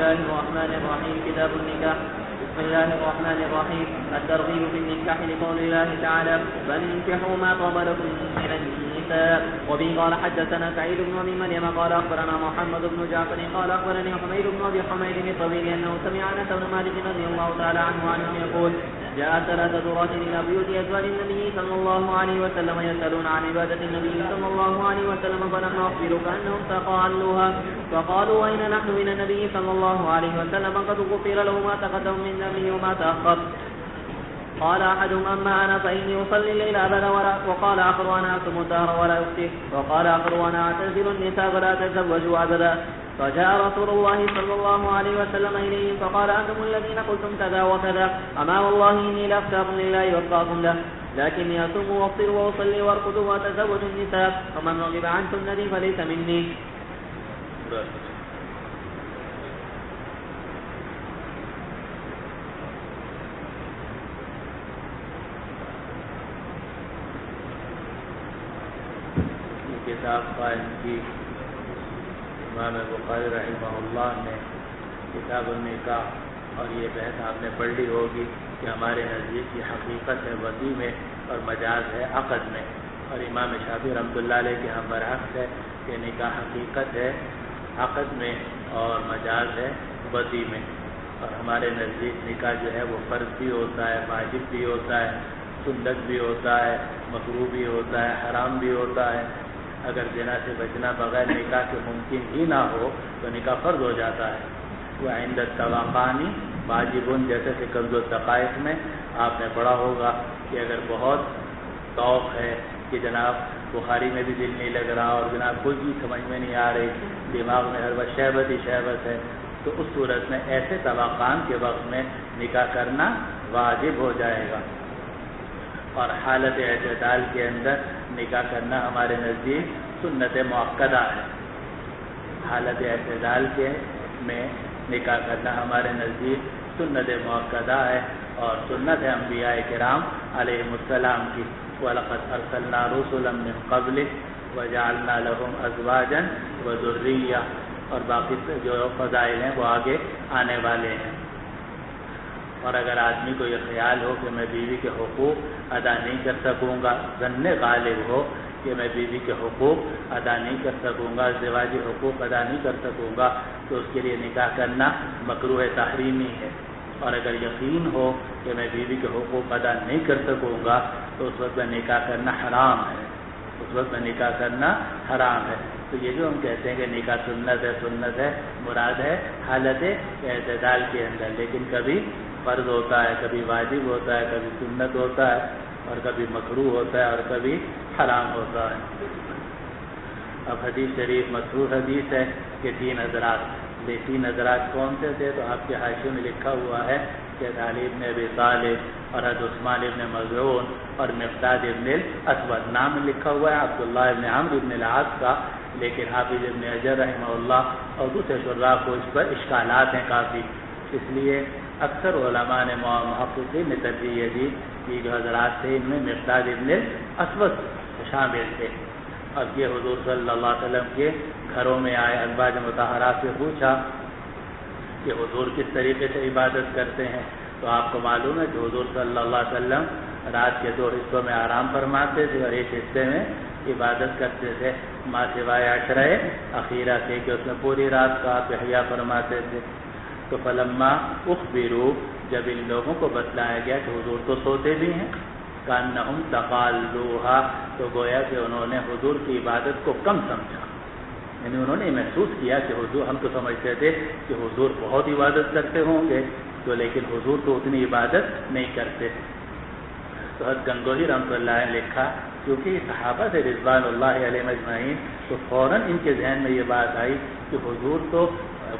الله الرحمن الرحيم. كتاب النكاح. بسم الله الرحمن الرحيم. الترغيب في النكاح لقول الله تعالى: فانكحوا ما طاب لكم من النساء. وبه قال حدثنا سعيد بن ابي مريم قال اخبرنا محمد بن جعفر قال اخبرني حميد بن ابي حميد الطويل انه سمع انس بن مالك رضي الله تعالى عنه يقول: جاء ثلاثة رجل إلى بيوت أزواج النبي صلى الله عليه وسلم يسألون عن عبادة النبي صلى الله عليه وسلم فلما أخبروا كأنهم تقالوها فقالوا: أين نحن من النبي صلى الله عليه وسلم قد غفر له ما تقدم من ذنبه وما تأخر. قال أحدهم: أما أنا فإني أصلي الليل أبدا. وقال آخر: أنا أصوم الدهر ولا أفتي. وقال آخر: أنا أعتزل النساء ولا أتزوج أبدا. فجاء رسول الله صلى الله عليه وسلم إليهم فقال: أنتم الذين قلتم كذا وكذا، أما والله إني لأخشاكم لله وأتقاكم له، لكني أصوم وأفطر وأصلي وأرقد وأتزوج النساء، ومن رغب عن سنتي فليس مني. کتاب قائم کی امام بخاری رحمہ اللہ نے کتاب النکاح، اور یہ بحث آپ نے پڑھ لی ہوگی کہ ہمارے نزدیک یہ حقیقت ہے وضع میں اور مجاز ہے عقد میں، اور امام شافعی رحمۃ اللہ علیہ کے ہم برعکس ہے کہ نکاح حقیقت ہے عقد میں اور مجاز ہے وضع میں. اور ہمارے نزدیک نکاح جو ہے وہ فرض بھی ہوتا ہے، واجب بھی ہوتا ہے، سنت بھی ہوتا ہے، مکروہ بھی ہوتا ہے، حرام بھی ہوتا ہے. اگر زنا سے بچنا بغیر نکاح کے ممکن ہی نہ ہو تو نکاح فرض ہو جاتا ہے. وہ عند التوقانی واجب، جیسے کہ کنز الدقائق میں آپ نے پڑھا ہوگا کہ اگر بہت توق ہے کہ جناب بخاری میں بھی دل نہیں لگ رہا اور جناب کوئی بھی سمجھ میں نہیں آ رہی، دماغ میں ہر وقت شہوت ہی شہوت ہے، تو اس صورت میں ایسے توقان کے وقت میں نکاح کرنا واجب ہو جائے گا. اور حالت اعتدال کے اندر نکاح کرنا ہمارے نزدیک سنت مؤکدہ ہے. حالت اعتدال کے میں نکاح کرنا ہمارے نزدیک سنت مؤکدہ ہے اور سنت ہے انبیاء کرام علیہم السلام کی. وَلَقَدْ أَرْسَلْنَا رُسُلًا مِّن قَبْلِكَ وَجَعَلْنَا لَهُمْ أَزْوَاجًا وَذُرِّيَّةً، اور باقی جو فضائل ہیں وہ آگے آنے والے ہیں. اور اگر آدمی کو یہ خیال ہو کہ میں بیوی کے حقوق ادا نہیں کر سکوں گا، ظن غالب ہو کہ میں بیوی کے حقوق ادا نہیں کر سکوں گا، ازدواجی حقوق ادا نہیں کر سکوں گا، تو اس کے لیے نکاح کرنا مکروہ تحریمی ہے. اور اگر یقین ہو کہ میں بیوی کے حقوق ادا نہیں کر سکوں گا تو اس وقت میں نکاح کرنا حرام ہے. اس وقت میں نکاح کرنا حرام ہے. تو یہ جو ہم کہتے ہیں کہ نکاح سنت ہے مراد ہے حالت اعتدال کے اندر، لیکن کبھی فرض ہوتا ہے، کبھی واجب ہوتا ہے، کبھی سنت ہوتا ہے، اور کبھی مکروہ ہوتا ہے، اور کبھی حرام ہوتا ہے. اب حدیث شریف مشہور حدیث ہے کہ 3 حضرات. یہ 3 حضرات کون سے تھے؟ تو آپ کے حاشیے میں لکھا ہوا ہے کہ علی بن ابی طالب اور حضرت عثمان ابن مظعون اور مقداد ابن الاسود. نام لکھا ہوا ہے عبداللہ ابن عمرو ابن العاص کا، لیکن حافظ ابن حجر رحمہ اللہ اور دوسرے شراح کو اس پر اشکالات ہیں کافی. اس لیے اکثر علماء نے محققین نے ترجیح یہ دی کہ جو حضرات تھے ان میں مقداد ابن الاسود شامل تھے. اب یہ حضور صلی اللہ علیہ وسلم کے گھروں میں آئے، ازواج مطہرات سے پوچھا کہ حضور کس طریقے سے عبادت کرتے ہیں. تو آپ کو معلوم ہے کہ حضور صلی اللہ علیہ وسلم رات کے 2 حصوں میں آرام فرماتے تھے اور ایک حصے میں عبادت کرتے تھے، ما سوائے عشرہ اخیرہ سے کہ اس میں پوری رات کا آپ احیا فرماتے تھے. تو فلما اخبروا، جب ان لوگوں کو بتلایا گیا کہ حضور تو سوتے بھی ہیں، کانہم تقالوها، تو گویا کہ انہوں نے حضور کی عبادت کو کم سمجھا. یعنی انہوں نے محسوس کیا کہ حضور، ہم تو سمجھتے تھے کہ حضور بہت عبادت کرتے ہوں گے، تو لیکن حضور تو اتنی عبادت نہیں کرتے. تو حضرت گنگوہی رحمۃ اللہ نے لکھا کیونکہ صحابہ سے رضوان اللہ علیہ اجمعین، تو فوراً ان کے ذہن میں یہ بات آئی کہ حضور تو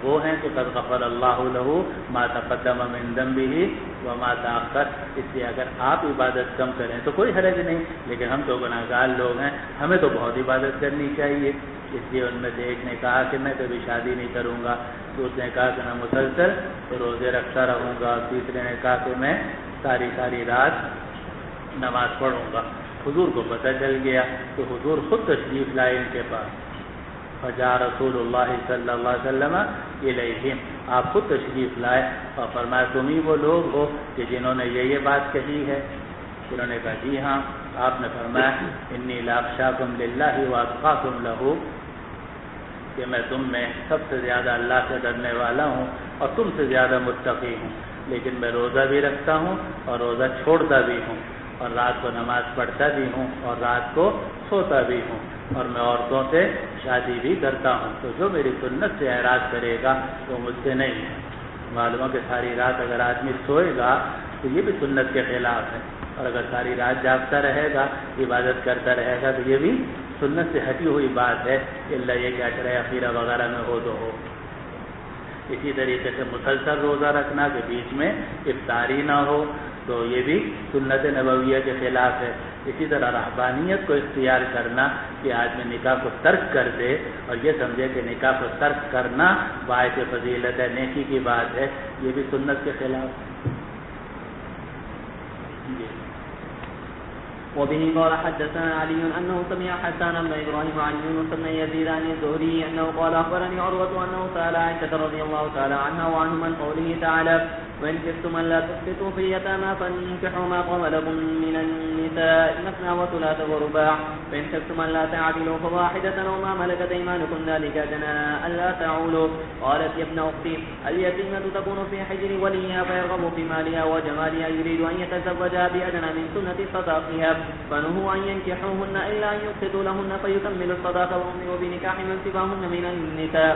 وہ ہیں کہ قد غفر اللہ لہ ما تقدم من ذنبہ وما تأخر. اس لیے اگر آپ عبادت کم کریں تو کوئی حرج نہیں، لیکن ہم تو گناہگار لوگ ہیں، ہمیں تو بہت عبادت کرنی چاہیے. اس لیے ان میں سے ایک نے کہا کہ میں کبھی شادی نہیں کروں گا، دوسرے نے کہا کہ میں مسلسل روزے رکھتا رہوں گا، تیسرے نے کہا کہ میں ساری رات نماز پڑھوں گا. حضور کو پتہ چل گیا کہ حضور خود تشریف لائے ان کے پاس. فجاء رسول اللہ صلی اللہ علیہ وسلم الیہم، آپ خود تشریف لائے اور فرمایا تم ہی وہ لوگ ہو کہ جنہوں نے یہ بات کہی ہے؟ انہوں نے کہا جی ہاں۔ آپ نے فرمایا انی لاخشاکم للہ واتقاکم لہ، کہ میں تم میں سب سے زیادہ اللہ سے ڈرنے والا ہوں اور تم سے زیادہ متقی ہوں، لیکن میں روزہ بھی رکھتا ہوں اور روزہ چھوڑتا بھی ہوں، اور رات کو نماز پڑھتا بھی ہوں اور رات کو سوتا بھی ہوں، اور میں عورتوں سے شادی بھی کرتا ہوں، تو جو میری سنت سے اعراض کرے گا وہ مجھ سے نہیں ہے۔ معلوم ہے کہ ساری رات اگر آدمی سوئے گا تو یہ بھی سنت کے خلاف ہے، اور اگر ساری رات جاگتا رہے گا، عبادت کرتا رہے گا، تو یہ بھی سنت سے ہٹی ہوئی بات ہے، اللہ یہ کہ عشرہ اخیرہ وغیرہ میں ہو تو ہو۔ اسی طریقے سے مسلسل روزہ رکھنا کہ بیچ میں افطاری نہ ہو، تو یہ بھی سنت نبویہ کے خلاف ہے۔ اسی طرح رہبانیت کو اختیار کرنا کہ آدمی نکاح کو ترک کر دے اور یہ سمجھے کہ نکاح کو ترک کرنا باعث فضیلت ہے، نیکی کی بات ہے، یہ بھی سنت کے خلاف ہے۔ وبه قال حدثنا علي أنه سمع حسان بن إبراهيم عن يونس بن يزيد عن الزهري أنه قال أخبرني عروة أنه سأل عائشة رضي الله تعالى عنها وعنهم عن قوله تعالى وإن خفتم ألا تقسطوا في اليتامى فانكحوا ما طاب لكم من النساء مثنى وثلاث ورباع فإن خفتم ألا تعدلوا فواحدة أو ما ملكت أيمانكم ذلك أدنى ألا تعولوا. قالت يا ابن أختي اليتيمة تكون في حجر وليها فيرغب في مالها وجمالها يريد أن يتزوجها بأدنى من سنة صداقها فنهوا أن ينكحوهن إلا أن يقسطوا لهن فيكملوا الصداق وأمروا بنكاح من سواهن من النساء.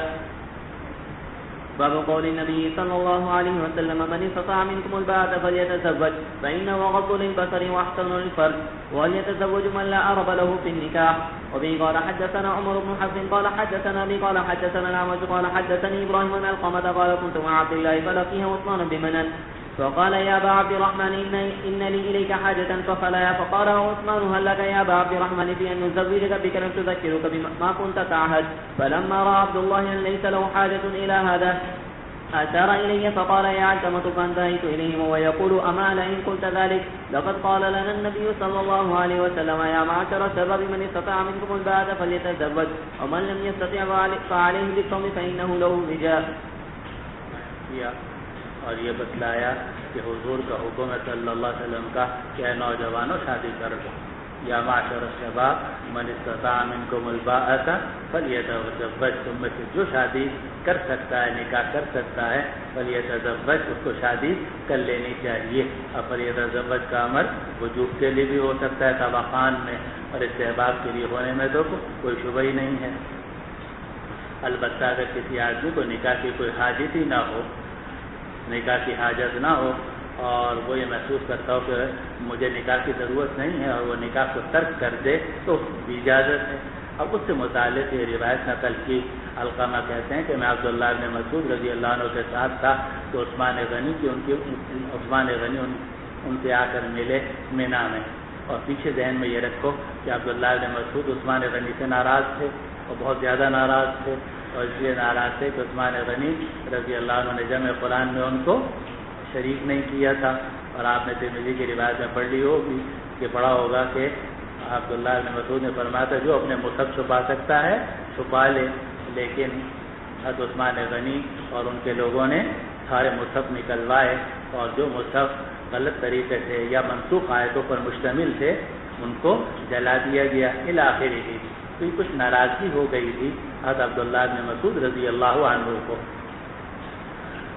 باب قول النبي صلى الله عليه وسلم من استطاع منكم الباءة فليتزوج فإنه غض للبصر وأحسن للفرج وليتزوج من لا أرب له في النكاح. وبه قال حدثنا عمر بن حفص قال حدثنا بي قال حدثنا الأعمش قال حدثني إبراهيم بن القمة قال كنت مع عبد الله فلقيه عثمان بمنن فقال يا أبا عبد الرحمن إن لي إليك حاجة فخليا فقال عثمان هل لك يا أبا عبد الرحمن في أن نزوجك بكرا تذكرك بما كنت تعهد. فلما رأى عبد الله أن ليس له حاجة إلى هذا أشار إلي فقال يا علقمة فانتهيت إليهم ويقول أما لئن قلت ذلك لقد قال لنا النبي صلى الله عليه وسلم يا معشر الشباب من استطاع منكم الباءة فليتزوج ومن لم يستطع فعليه بالصوم فإنه له وجاء. اور یہ بتلایا کہ حضور کا حکم ہے صلی اللہ علیہ وسلم کا کہ اے نوجوانوں شادی کر دو. یا معاشر الشباب من استطاع منکم الباءۃ فلیتزوج، تم میں سے جو شادی کر سکتا ہے، نکاح کر سکتا ہے، فلیتزوج، اس کو شادی کر لینی چاہیے. اور فلیتزوج کا امر وجوب کے لیے بھی ہو سکتا ہے طبقان میں، اور استحباب کے لیے ہونے میں تو کوئی شبہ ہی نہیں ہے. البتہ اگر کسی آدمی کو نکاح کی کوئی حاجت ہی نہ ہو، نکاح کی حاجت نہ ہو اور وہ یہ محسوس کرتا ہو کہ مجھے نکاح کی ضرورت نہیں ہے اور وہ نکاح کو ترک کر دے تو بھی اجازت ہے. اب اس سے متعلق یہ روایت نقل کی. علقمہ کہتے ہیں کہ میں عبداللہ بن مسعود رضی اللہ عنہ کے ساتھ تھا تو عثمان غنی ان سے آ کر ملے مینا میں. اور پیچھے ذہن میں یہ رکھو کہ عبداللہ بن مسعود عثمان غنی سے ناراض تھے اور بہت زیادہ ناراض تھے، اور اس لیے ناراض تھے کہ عثمان غنی رضی اللہ عنہ نے جمع قرآن میں ان کو شریک نہیں کیا تھا. اور آپ نے ترمذی کی روایت میں پڑھ لی ہوگی کہ پڑھا ہوگا کہ عبداللہ بن مسعود نے فرمایا تھا جو اپنے مصحف چھپا سکتا ہے چھپا لے، لیکن حضرت عثمان غنی اور ان کے لوگوں نے سارے مصحف نکلوائے اور جو مصحف غلط طریقے سے یا منسوخ آیتوں پر مشتمل تھے ان کو جلا دیا گیا. الی آخرہ ہی تو کچھ ناراضگی ہو گئی تھی حضرت عبداللہ بن مسعود رضی اللہ عنہ کو.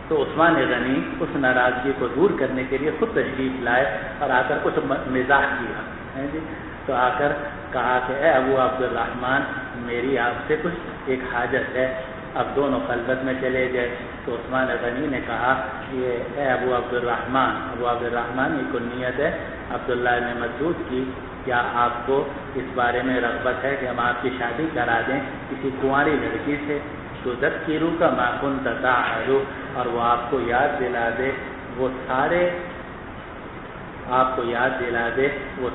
تو عثمان غنی اس ناراضگی کو دور کرنے کے لیے خود تشریف لائے اور آ کر کچھ مزاح کیا جی. تو آ کر کہا کہ اے ابو عبد الرحمن میری آپ سے کچھ ایک حاجت ہے. اب دونوں خلوت میں چلے گئے تو عثمان غنی نے کہا یہ اے ابو عبد الرحمن یہ کنیت ہے عبداللہ بن مسعود کی، کیا آپ کو اس بارے میں رغبت ہے کہ ہم آپ کی شادی کرا دیں کسی کنواری لڑکی سے؟ تو تذکروا کا ما کنت تعهد، اور وہ آپ کو یاد دلا دے وہ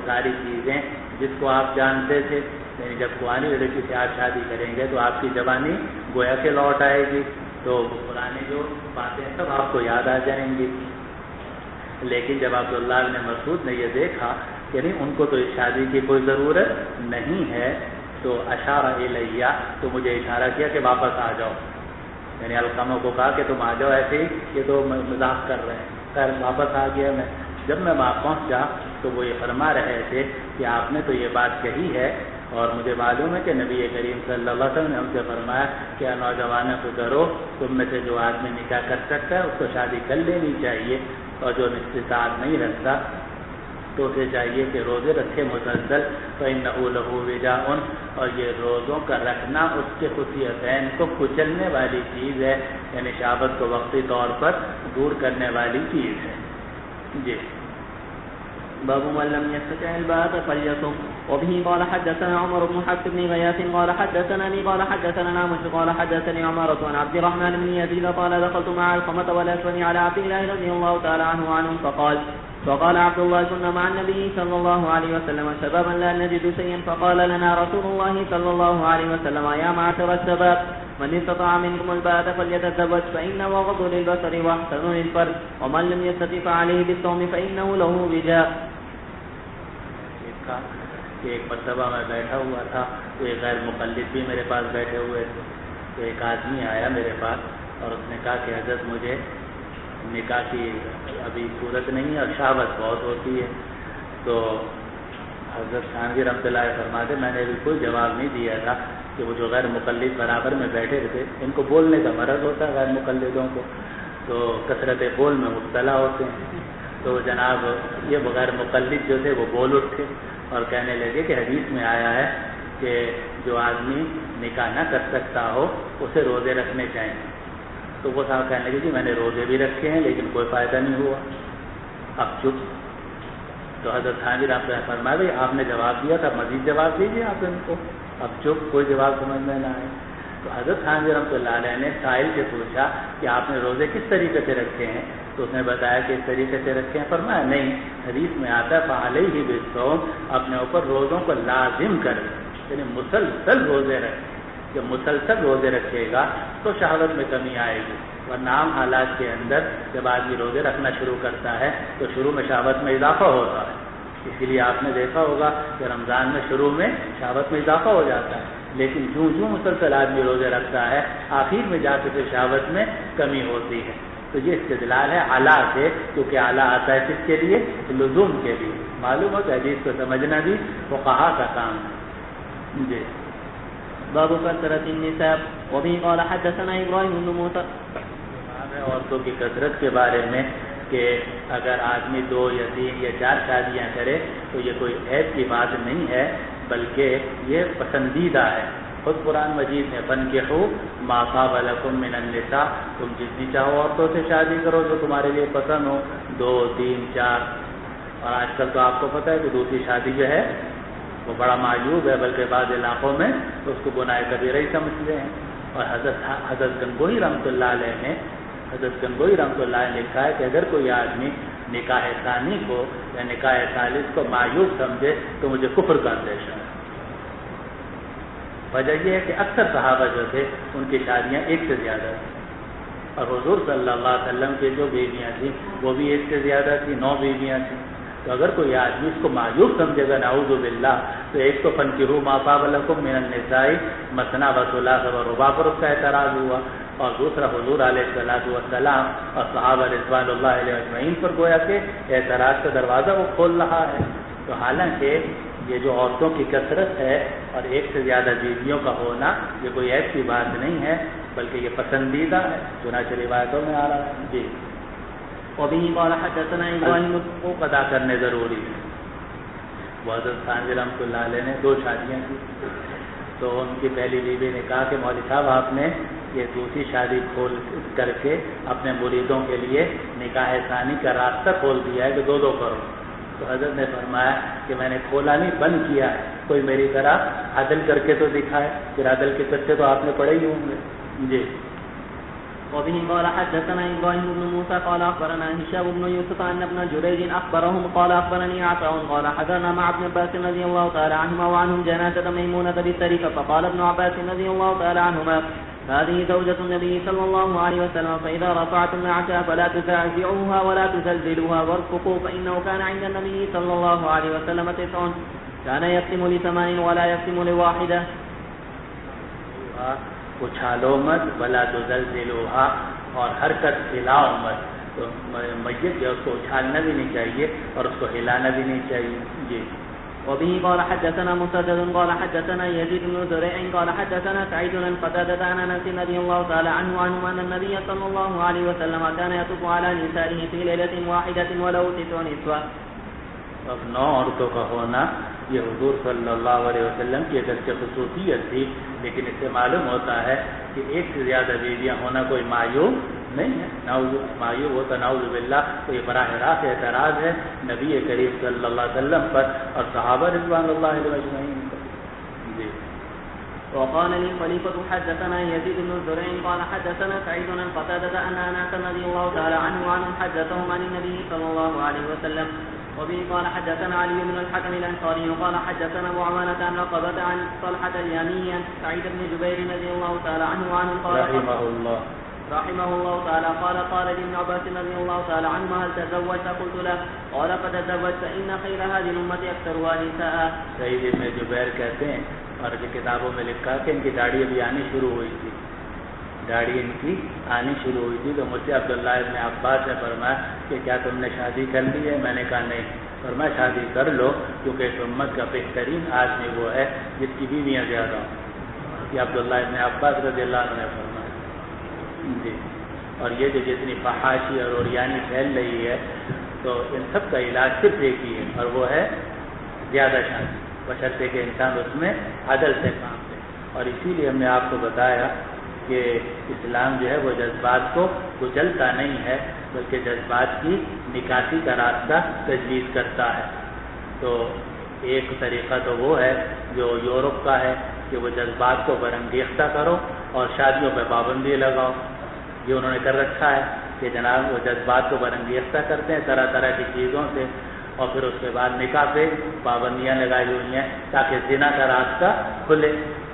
ساری چیزیں جس کو آپ جانتے تھے. یعنی جب کنواری لڑکی سے آپ شادی کریں گے تو آپ کی جوانی گویا کہ لوٹ آئے گی، تو پرانی جو باتیں سب آپ کو یاد آ جائیں گی. لیکن جب عبداللہ بن مسعود نے یہ دیکھا کہ نہیں ان کو تو اس شادی کی کوئی ضرورت نہیں ہے تو اشار الیہ، تو مجھے اشارہ کیا کہ واپس آ جاؤ، یعنی علقمہ کو کہا کہ تم آ جاؤ، ایسے ہی یہ تو مذاق کر رہے ہیں۔ خیر واپس آ گیا میں۔ جب میں وہاں پہنچا تو وہ یہ فرما رہے تھے کہ آپ نے تو یہ بات کہی ہے، اور مجھے معلوم ہے کہ نبی کریم صلی اللہ علیہ وسلم نے ہم سے فرمایا کہ نوجوانوں کو کرو، تم میں سے جو آدمی نکاح کر سکتا ہے اس کو شادی کر لینی چاہیے، اور جو استطاعت نہیں رکھتا تو اسے چاہیے کہ روزے رکھے مسلسل، فإنہ لہ وجاء، اور یہ روزوں کا رکھنا اس کے خصیتین کو کچلنے والی چیز ہے، یعنی شہوت کو وقتی طور پر دور کرنے والی چیز ہے۔ جی باب من لم يستطع الباءة فليصم. وبه قال حدثنا عمر بن حفص بن غياث قال حدثني قال حدثنا نعمش قال حدثني عمارة عن عبد الرحمن بن يزيد قال دخلت مع علقمة والأسود على عبد الله رضي الله تعالى عنه فقال عبد الله كنا مع النبي صلى الله عليه وسلم شبابا لا نجد شيئا، فقال لنا رسول الله صلى الله عليه وسلم يا معشر الشباب من استطاع منكم الباءة فليتزوج فإنه غض للبصر واحسن للفرج، ومن لم يستطع فعليه بالصوم فإنه له وجاء. کہ ایک مرتبہ میں بیٹھا ہوا تھا تو ایک غیر مقلد بھی میرے پاس بیٹھے ہوئے تھے، تو ایک آدمی آیا میرے پاس اور اس نے کہا کہ حضرت مجھے نکاح کی ابھی صورت نہیں ہے اور شہوت بہت ہوتی ہے۔ تو حضرت خانوی رحمۃ اللہ فرماتے میں نے ابھی کوئی جواب نہیں دیا تھا کہ وہ جو غیر مقلد برابر میں بیٹھے تھے، ان کو بولنے کا مرض ہوتا ہے غیر مقلدوں کو، تو کثرت بول میں مبتلا ہوتے ہیں۔ تو جناب یہ غیر مقلد جو تھے وہ بول اٹھے اور کہنے لگے کہ حدیث میں آیا ہے کہ جو آدمی نکاح نہ کر سکتا ہو اسے روزے رکھنے چاہیے۔ تو وہ صاحب کہنے لگے کہ میں نے روزے بھی رکھے ہیں لیکن کوئی فائدہ نہیں ہوا، اب چپ۔ تو حضرت خانوی رحمۃ اللہ فرمایا بھائی آپ نے جواب دیا تھا، مزید جواب دیجیے آپ ان کو، اب چپ، کوئی جواب سمجھ میں نہ آئے۔ تو حضرت خانوی رحمۃ اللہ علیہ نے سائل سے پوچھا کہ آپ نے روزے کس طریقے سے رکھے ہیں؟ تو اس نے بتایا کہ اس طریقے سے رکھے ہیں۔ فرمایا نہیں، حدیث میں آتا ہے فعلیہ بالصوم، اپنے اوپر روزوں کو لازم کرے، یعنی مسلسل روزے رکھے۔ جب مسلسل روزے رکھے گا تو شہوت میں کمی آئے گی، ورنہ عام حالات کے اندر جب آدمی روزے رکھنا شروع کرتا ہے تو شروع میں شہوت میں اضافہ ہوتا ہے۔ اسی لیے آپ نے دیکھا ہوگا کہ رمضان میں شروع میں شہوت میں اضافہ ہو جاتا ہے، لیکن جو مسلسل آدمی روزے رکھتا ہے آخر میں جا کے پھر شہوت میں کمی ہوتی ہے۔ تو یہ استدلال ہے اعلیٰ سے، کیونکہ اعلیٰ آتا ہے کس کے لیے؟ لزوم کے لیے۔ معلوم ہو کہ حدیث کو سمجھنا بھی فقہا کا کام ہے۔ جی باب کثرت النساء. وبه قال حدثنا ابراہیم بن موسیٰ. عورتوں کی کثرت کے بارے میں کہ اگر آدمی 2 یا 3 یا 4 شادیاں کرے تو یہ کوئی عیب کی بات نہیں ہے، بلکہ یہ پسندیدہ ہے۔ خود قرآن مجید میں فانکحوا ما طاب لکم من النساء، تم جتنی چاہو عورتوں سے شادی کرو جو تمہارے لیے پسند ہو، 2 3 4۔ اور آج کل تو آپ کو پتہ ہے کہ دوسری شادی جو ہے وہ بڑا معیوب ہے، بلکہ بعض علاقوں میں تو اس کو گناہ کبیرہ ہی سمجھتے ہیں۔ اور حضرت گنگوہی رحمۃ اللہ علیہ نے لکھا ہے کہ اگر کوئی آدمی نکاح ثانی کو یا نکاح ثالث کو معیوب سمجھے تو مجھے کفر کا اندیشہ ہے۔ وجہ یہ ہے کہ اکثر صحابہ جو تھے ان کی شادیاں 1 سے زیادہ تھیں، اور حضور صلی اللہ علیہ وسلم کے جو بیویاں تھیں وہ بھی 1 سے زیادہ تھیں، 9 بیویاں تھیں۔ تو اگر کوئی آدمی اس کو معیوب سمجھے گا نعوذ باللہ، تو ایک تو فانکحوا ما طاب لکم من النساء مثنی و ثلاث و رباع پر اس کا اعتراض ہوا، اور دوسرا حضور علیہ الصلوۃ والسلام اور صحابہ رضوان اللہ علیہ اجمعین پر گویا کہ اعتراض کا دروازہ وہ کھول رہا ہے۔ تو حالانکہ یہ جو عورتوں کی کثرت ہے اور 1 سے زیادہ بیویوں کا ہونا یہ کوئی ایسی بات نہیں ہے، بلکہ یہ پسندیدہ ہے، چنانچہ روایتوں میں آ رہا ہے۔ جی وبه قال حدثنا ابراہیم حقوق ادا کرنے ضروری ہے۔ وہ حضرت خانوی رحمۃ اللہ علیہ نے 2 شادیاں کی، تو ان کی پہلی بیوی نے کہا کہ مولوی صاحب آپ نے یہ دوسری شادی کھول کر کے اپنے مریدوں کے لیے نکاح ثانی کا راستہ کھول دیا ہے کہ 2 کرو۔ تو حضرت نے فرمایا کہ میں نے کھولا نہیں، بند کیا ہے، کوئی میری طرح عدل کر کے تو دکھائے۔ پھر عدل کے قصے تو آپ نے پڑھے ہی ہوں گے۔ جی وبه قال حدثنا ابراهيم بن موسى قال اخبرنا هشام بن يوسف ان ابن جريج اخبرهم قال اخبرني عطاء قال حضرنا مع ابن عباس رضي الله تعالى عنهما وعنهم جنازة ميمونة بالسرية، فقال ابن عباس رضي الله تعالى عنهما هذه زوجة النبي صلى الله عليه وسلم، فإذا رفعتم العشاء فلا تزعزعوها ولا تزلزلوها وارفقوا، فإنه كان عند النبي صلى الله عليه وسلم 9 كان يقسم ل8 ولا يقسم ل1. اچھالو مت ولا تزلزلوها، اور حرکت ہلاؤ مت. تو میت جو اس کو اچھالنا بھی نہیں چاہیے اور اس کو ہلانا بھی نہیں چاہیے. جی. وبه قال حدثنا مسدد قال حدثنا يزيد بن زريع قال حدثنا سعيد بن قتادة عن انس رضي الله تعالى عنه ان النبي صلى الله عليه وسلم كان يطوف على نسائه في ليلة واحدة ولو 9 نسوة. اب 9 عورتوں کا ہونا یہ حضور صلی اللہ علیہ وسلم کی اگرچہ خصوصیت تھی، لیکن اس سے معلوم ہوتا ہے کہ ایک سے زیادہ بیویاں ہونا کوئی معیوب نہیں ہے. معیوب ہوتا نعوذ باللہ، تو یہ براہ راست اعتراض ہے نبی کریم صلی اللہ علیہ وسلم پر اور صحابہ رضوان اللہ علیہ اجمعین پر. جی. وقال للخليفة حدثنا يزيد بن زريع قال حدثنا سعيد بن قتادة ان انس رضي الله تعالى عنهم حدثهم عن النبي صلى الله عليه وسلم. وبه قال حدثنا علي بن الحكم الأنصاري قال حدثنا أبو عوانة عن عقبة عن طلحة اليماني سعيد بن جبير رضي الله تعالى عنه قال رحمه الله تعالى قال لابن عباس رضي الله تعالى عنهما هل تزوجت؟ قلت له قال قد تزوجت فإن خير هذه الأمة أكثرها نساء. سعيد بن جبير کہتے ہیں، اور جو کتابوں میں لکھا کہ ان کی داڑھی ابھی آنی شروع ہوئی تھی، داڑھی ان کی آنی شروع ہوئی تھی. تو مجھ سے عبداللہ ابن عباس نے فرمایا کہ کیا تم نے شادی کر لی ہے؟ میں نے کہا نہیں. فرمایا شادی کر لو، کیونکہ اس امت کا بہترین آدمی وہ ہے جس کی بیویاں زیادہ ہوں. یہ عبداللہ ابن عباس رضی اللہ عنہ نے فرمایا. جی. اور یہ جو جتنی فحاشی اور اوریانی پھیل رہی ہے، تو ان سب کا علاج صرف ایک ہی ہے، اور وہ ہے زیادہ شادی، بشرطے کہ انسان اس میں عدل سے کام لے. اور اسی لیے ہم نے آپ کو بتایا کہ اسلام جو ہے وہ جذبات کو کچلتا نہیں ہے، بلکہ جذبات کی نکاسی کا راستہ تجویز کرتا ہے. تو ایک طریقہ تو وہ ہے جو یورپ کا ہے کہ وہ جذبات کو برانگیختہ کرو اور شادیوں پہ پابندی لگاؤ. یہ انہوں نے کر رکھا ہے کہ جناب وہ جذبات کو برانگیختہ کرتے ہیں طرح طرح کی چیزوں سے، اور پھر اس کے بعد نکاح پہ پابندیاں لگائی ہوئی ہیں تاکہ زنا کا راستہ کھلے.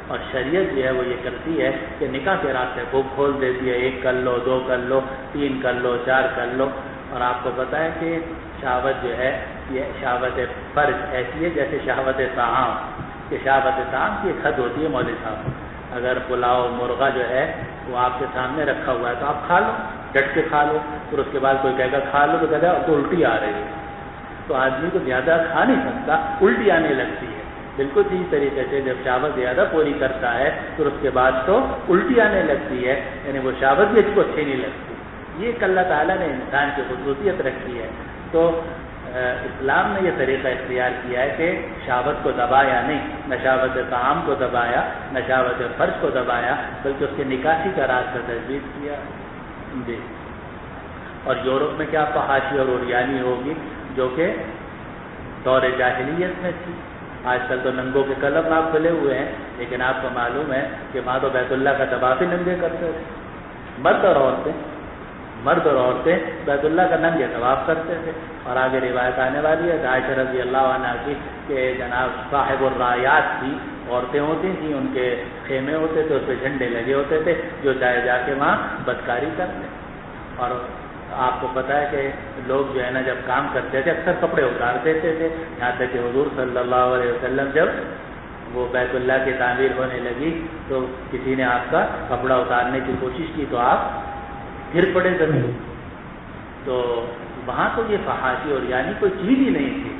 اور شریعت جو ہے وہ یہ کرتی ہے کہ نکاح کے راستے کو کھول دیتی ہے. 1 کر لو، 2 کر لو، 3 کر لو، 4 کر لو. اور آپ کو پتہ ہے کہ شہوت جو ہے یہ شہوت فرج ایسی ہے جیسے شہوت طعام، کہ شہوت طعام کی ایک حد ہوتی ہے. مولوی صاحب، اگر پلاؤ مرغا جو ہے وہ آپ کے سامنے رکھا ہوا ہے تو آپ کھا لو، ڈٹ کے کھا لو. پھر اس کے بعد کوئی کہے گا کھا لو تو کہتا ہے اب تو الٹی آ رہی ہے. تو آدمی کو زیادہ کھا نہیں سکتا، الٹی آنے لگتی ہے. بالکل اسی طریقے سے جب شہوت زیادہ پوری کرتا ہے پھر اس کے بعد تو الٹی آنے لگتی ہے، یعنی وہ شہوت بھی اس کو اچھی نہیں لگتی. یہ ایک اللہ تعالیٰ نے انسان کی خصوصیت رکھی ہے. تو اسلام نے یہ طریقہ اختیار کیا ہے کہ شہوت کو دبایا نہیں، نہ شہوت طعام کو دبایا، نہ شہوت فرج کو دبایا، بلکہ اس کے نکاسی کا راستہ تجویز کیا. جی. اور یورپ میں کیا فحاشی اور اوریانی ہوگی جو کہ دور جاہلیت میں تھی. آج کل تو ننگوں کے قلب آپ کھلے ہوئے ہیں، لیکن آپ کو معلوم ہے کہ وہاں تو بیت اللہ کا طواف ہی ننگے کرتے تھے. مرد اور عورتیں بیت اللہ کا ننگے طواف کرتے تھے. اور آگے روایت آنے والی ہے عائشہ رضی اللہ عنہ کی کہ جناب صاحب الرایات کی عورتیں ہوتی تھیں، ان کے خیمے ہوتے تھے، اس پہ جھنڈے لگے ہوتے تھے، جو چاہے جا کے وہاں بدکاری کرتے. اور آپ کو پتہ ہے کہ لوگ جو ہے نا جب کام کرتے تھے اکثر کپڑے اتار دیتے تھے. یہاں تک کہ حضور صلی اللہ علیہ وسلم جب وہ بیت اللہ کی تعمیر ہونے لگی تو کسی نے آپ کا کپڑا اتارنے کی کوشش کی تو آپ گر پڑے زمین. تو وہاں تو یہ فحاشی اور یعنی کوئی چیز ہی نہیں تھی.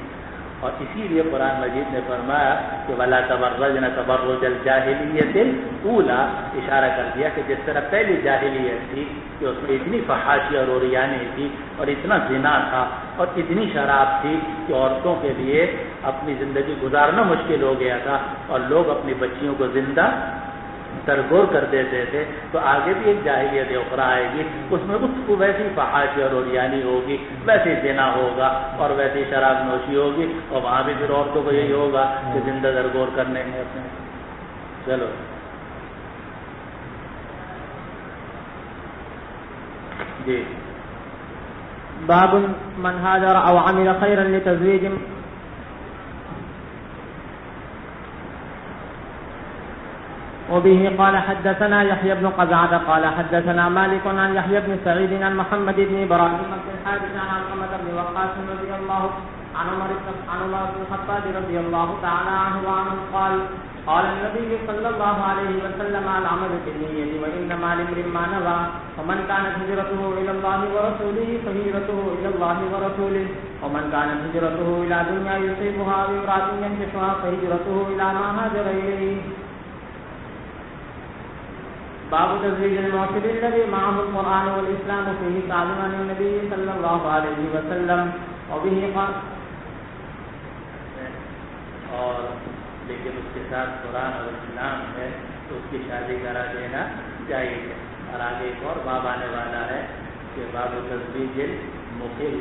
اور اسی لیے قرآن مجید نے فرمایا کہ وَلَا تَبَرَّجْنَ تَبَرُّجَ الْجَاهِلِيَّةِ الْأُولَىٰ، اشارہ کر دیا کہ جس طرح پہلی جاہلیت تھی کہ اس میں اتنی فحاشی اور اوریانی تھی اور اتنا زنا تھا اور اتنی شراب تھی کہ عورتوں کے لیے اپنی زندگی گزارنا مشکل ہو گیا تھا اور لوگ اپنی بچیوں کو زندہ سرگور کر دیتے تھے. تو آگے بھی ایک جاہلیت اخرى آئے گی، اس میں اس کو ویسی فحاشی اور اوریانی ہوگی، ویسے زنا ہوگا اور ویسی شراب نوشی ہوگی، اور وہاں بھی پھر عورتوں کو یہی ہوگا کہ زندہ سرگور کرنے ہیں اپنے. چلو جی. باب من هاجر او عمل خيرا لتزويج وبه قال حدثنا يحيى بن قزعة قال حدثنا مالك عن يحيى بن سعيد عن محمد بن إبراهيم بن الحارث عن علقمة بن وقاص رضي الله عن عمر بن الخطاب رضي الله تعالى عنه وعنه قال قال النبي صلى الله عليه وسلم العمل بالنية وإنما لامرئ ما نوى ومن كانت هجرته إلى الله ورسوله فهجرته إلى الله ورسوله ومن كانت هجرته إلى دنيا يصيبها أو امرأة ينكحها فهجرته إلى ما هاجر إليه. باب تزويج المعسر الذي معه القرآن والإسلام فيه تعليم عن النبي صلى الله عليه وسلم وبه قال. اور لیکن اس کے ساتھ قرآن اور اسلام ہے تو اس کی شادی کرا دینا چاہیے. اور آگے ایک اور باب آنے والا ہے کہ باب تزویج المقل،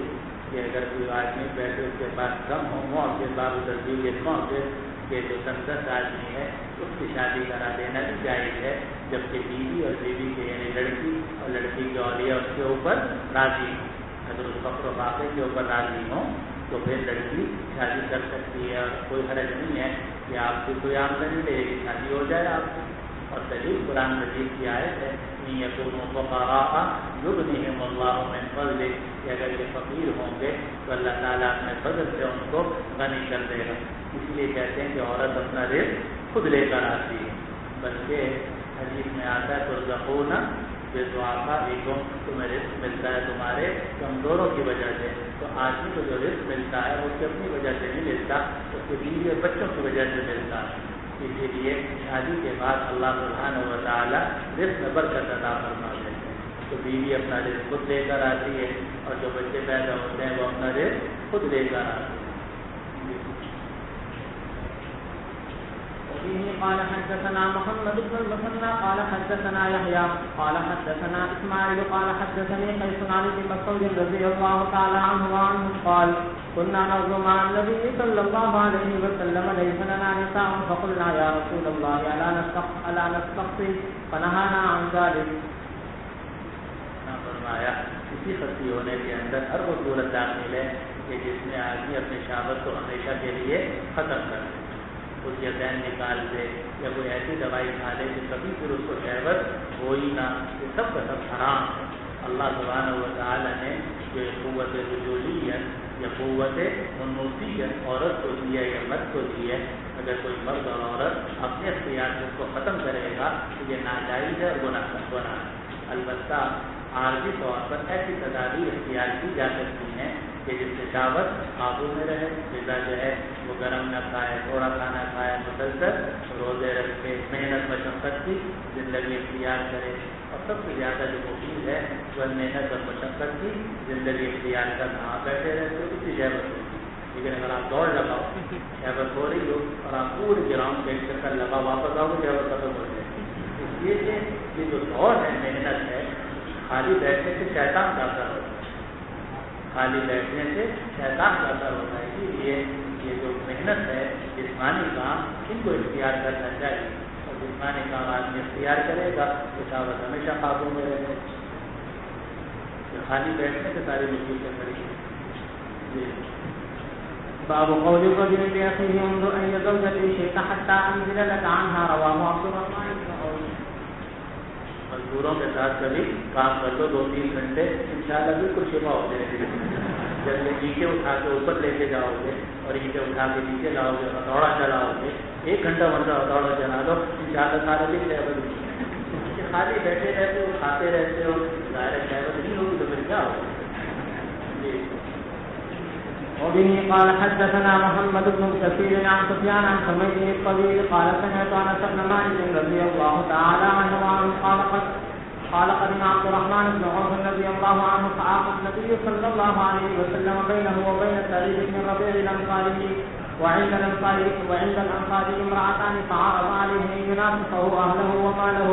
کہ اگر کوئی آدمی بیٹھے اس کے پاس کم ہوں اور پھر باب تزویج المعسر کہ جو تندرست آدمی ہے اس کی شادی کرا دینا بھی جائز ہے، جبکہ بیوی اور بیوی کے یعنی لڑکی اور لڑکی کے اولیاء اس کے اوپر راضی ہوں. اگر اس فقر و فاقے کے اوپر راضی ہوں تو پھر لڑکی شادی کر سکتی ہے، اور کوئی حرج نہیں ہے کہ آپ کی کوئی آمدنی لے کی شادی ہو جائے آپ کی. اور دلیل قرآن مجید کی آیت ہے یغنیہم اللہ من فضلہ، کہ اگر یہ فقیر ہوں گے تو اللہ تعالیٰ اپنے فضل سے ان کو غنی کر دے گا. اس لیے کہتے ہیں کہ عورت اپنا رزق خود لے کر آتی ہے، بلکہ حدیث میں آتا ہے ترزقون بضعفائکم، تمہیں رزق ملتا ہے تمہارے کمزوروں کی وجہ سے. تو آدمی کو جو رزق ملتا ہے وہ اس کی اپنی وجہ سے نہیں ملتا، اس کے بیوی اور بچوں کی وجہ سے ملتا ہے. اسی لیے شادی کے بعد اللہ سبحانہ و تعالیٰ رزق میں برکت عطا فرما دیتے ہیں. تو بیوی اپنا رزق خود لے کر آتی ہے، اور جو بچے پیدا ہوتے ہیں وہ اپنا رزق خود لے کر آتے ہیں. قال حدثنا محمد بن المثنى قال حدثنا يحيى قال حدثنا اسماعيل قال حدثني قيس عن ابن مسعود رضي الله تعالى عنه وعنه قال كنا نغزو مع النبي صلى الله عليه وسلم ليس لنا نساء فقلنا يا رسول الله الا نستقصي فنهانا عن ذلك. فرمایا اسی خصی ہونے کے اندر ہر وہ صورت داخل ہے کہ جس میں آدمی اپنی شہوت کو ہمیشہ کے لیے ختم کر دے، اس کے ذہن نکال دے، یا کوئی ایسی دوائی کھا لے کہ کبھی پھر اس کو شہوت ہو ہی نہ. یہ سب کا سب حرام ہے. اللہ سبحانہ و تعالیٰ نے جو قوت رجولیت یا قوت انوثیت عورت کو دی ہے یا مرد کو دی ہے، اگر کوئی مرد اور عورت اپنے اختیار سے اس کو ختم کرے گا تو یہ ناجائز ہے اور گناہ ہے. البتہ عارضی طور پر ایسی تدابیر اختیار کی جا سکتی ہیں کہ جس سے شہوت قابو میں رہے، غذا جو ہے وہ گرم نہ کھائے، تھوڑا کھانا کھائے، مسلسل روزے رکھے، محنت مشقت کی زندگی اختیار کرے. اور سب سے زیادہ جو مفید ہے وہ محنت اور مشقت کی زندگی اختیار کرنا. آپ بیٹھے رہتے ہو اسی شہوت ہوتی، لیکن اگر آپ دوڑ لگاؤ شہوت ہو رہی ہو اور آپ پورے گراؤنڈ کے ایک چکر لگاؤ واپس آؤ گے شہوت ختم ہو جائے. اس لیے کہ یہ جو دوڑ ہے، محنت ہے، خالی بیٹھنے سے شیطان کا اثر ہوتا ہے، خالی بیٹھنے سے شیطان کا اثر ہوتا ہے. اسی لیے یہ جو محنت ہے، جسمانی کام، ان کو اختیار کرنا چاہیے. اور جسمانی کام آدمی اختیار کرے گا تو شہوت ہمیشہ قابو میں رہے گا. خالی بیٹھنے سے ساری مصیبتیں کھڑی ہیں. باب قول الرجل لأخيه انظر أي زوجتي شئت حتى أنزل لك عنها رواه عبد الرحمن بن عوف. مزدوروں کے ساتھ کبھی کام کر دو 2-3 گھنٹے، انشاءاللہ بالکل شفا ہو جائے گی. جب اینٹیں اٹھا کے اوپر لے کے جاؤ گے اور اینٹیں اٹھا کے نیچے لاؤ گے، ہتھوڑا چلاؤ گے، 1 گھنٹہ مرتبہ ہتھوڑا چلا دو، انشاءاللہ سارے دن شہوت نہیں. خالی بیٹھے رہتے ہو، کھاتے رہتے ہو، ظاہر شہوت نہیں ہوگی تو پھر کیا ہوگا. وبه قال حدثنا محمد بن كثير عن سفيان عن حميد الطويل قال سمعت انس بن مالك رضي الله تعالى عنه قال قدم عبد الرحمن بن عوف رضي الله عنه فعاق النبي صلى الله عليه وسلم بينه وبين سعيد بن الربيع الانصاري وعند الانصاري امرأتان فعرض عليه ان ينافسه اهله وماله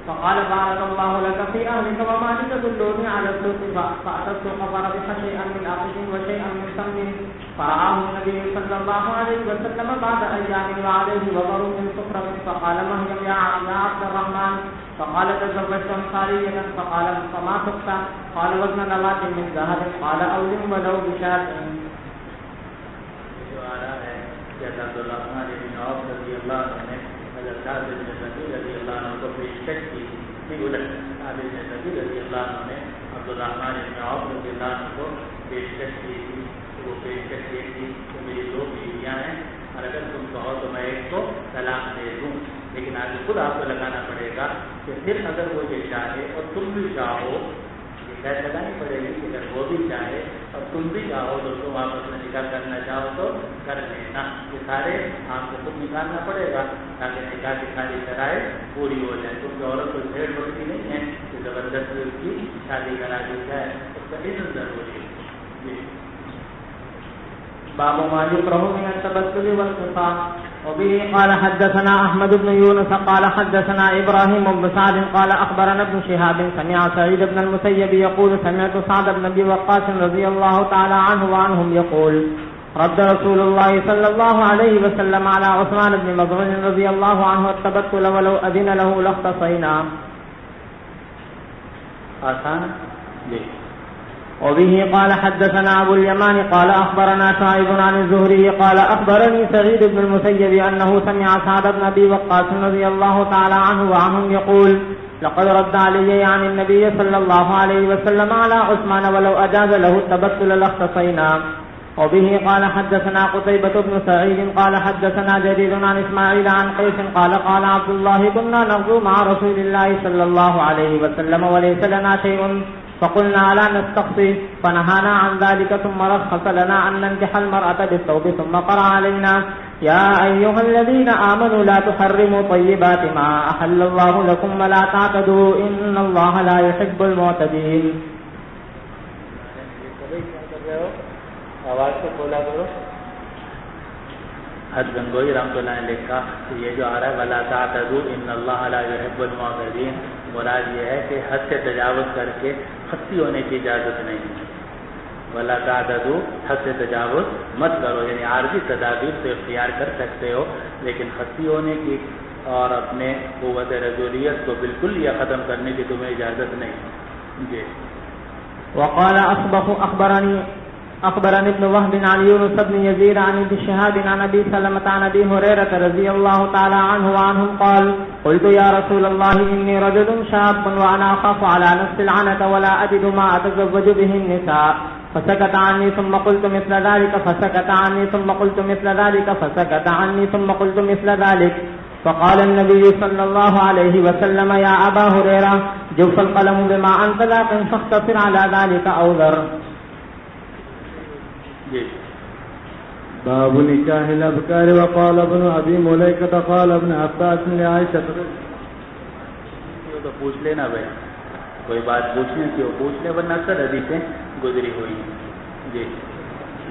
فقال بارك الله لك في أهلك ومالك دلوني على السوق فأتى السوق فربح شيئا من عقد وشيئا من ثمن فرآه النبي صلى الله عليه وسلم بعد أيام وعليه وبر من صفرة فقال ما هي يا عبد الرحمن فقال تزوجت أنصارية فقال فما تخت قال وزن نواة من ذهب قال أولم ولو بشاة. عبد الرحمن بن عوف رضی اللہ عنہ نے حضرت عابد بن نبی رضی اللہ عنہ کو پیشکش کی. عابد بن نبی رضی اللہ عنہ نے عبد الرحمن بن عوف رضی اللہ عنہ کو پیشکش کی تھی وہ پیشکش یہ تھی کہ میری 2 بیویاں ہیں اور اگر تم کہو تو میں ایک کو طلاق دے دوں، لیکن آگے خود آپ کو لگانا پڑے گا کہ پھر اگر وہ یہ چاہے اور تم بھی چاہو، یہ قید لگانی پڑے گی کہ اگر وہ بھی چاہے اور تم بھی چاہو تو تم آپس میں نکاح کرنا چاہو تو کر لینا۔ یہ سارے آپ کو خود نکالنا پڑے گا تاکہ نکاح کی ساری شرائط پوری ہو جائے، کیونکہ عورت کو چھیڑ ہوتی نہیں ہے کہ زبردستی اس کی شادی کرا دی جائے، اس کا اذن ضروری ہے۔ جی باب ما يكره من التبتل والخصام. وبه قال حدثنا احمد بن يونس قال حدثنا ابراهيم بن سعد قال اخبرنا ابن شهاب سمع سعيد بن المسيب يقول سمعت سعد بن ابي وقاص رضي الله تعالى عنه وعنهم يقول رد رسول الله صلى الله عليه وسلم على عثمان بن مظعون رضي الله عنه التبتل ولو اذن له لاختصينا. آسان جی. وبه قال حدثنا ابو اليمان قال اخبرنا شعيب عن الزهري قال اخبرني سعيد بن المسيب انه سمع سعد بن ابي وقاص رضي الله تعالى عنه وعنهم يقول لقد رد علي عن النبي صلى الله عليه وسلم على عثمان ولو اجاز له التبتل لاختصينا. وبه قال حدثنا قتيبة بن سعيد قال حدثنا جرير عن اسماعيل عن قيس قال قال عبد الله كنا نغزو مع رسول الله صلى الله عليه وسلم وليس لنا شيء فقلنا لا نستقصي فنهانا عن ذلك ثم رخص لنا أن ننكح المرأة بالثوب ثم قرأ علينا يا أيها الذين آمنوا لا تحرموا طيبات ما أحل الله لكم ولا تعتدوا إن الله لا يحب المعتدين. آواز کو کھولا کرو. حد گنگوئی رحمۃ اللہ نے لکھا کہ یہ جو آ رہا ہے وَلَا تَعْتَدُوا إِنَّ اللَّهَ لَا يُحِبُّ الْمُعْتَدِينَ، مراد یہ ہے کہ حد سے تجاوز کر کے خطی ہونے کی اجازت نہیں ہے. وَلَا تَعْتَدُوا، حد سے تجاوز مت کرو، یعنی عارضی تدابیر سے اختیار کر سکتے ہو، لیکن خطی ہونے کی اور اپنے قوت رجولیت کو بالکل یا ختم کرنے کی تمہیں اجازت نہیں. جی. وقال أصبح أخبرني ابن وهب عن يونس بن يزيد عن ابن شهاب عن أبي سلمة عن أبي هريرة رضي الله تعالى عنه وعنهم قال قلت يا رسول الله إني رجل شاب وأنا أخاف على نفسي العنة ولا أجد ما أتزوج به النساء فسكت عني ثم قلت مثل ذلك فسكت عني ثم قلت مثل ذلك فسكت عني ثم قلت مثل ذلك فقال النبي صلى الله عليه وسلم يا أبا هريرة جف القلم بما أنت لاق فاختصر على ذلك أو ذر. جی. باب نکاح الابکار. وقال ابن ابی ملیکۃ قال ابن عباس لعائشہ. تو پوچھ لینا بھائی، کوئی بات پوچھنے کی ہو پوچھ لے، ورنہ اکثر حدیثیں گزری ہوئی ہیں. جی.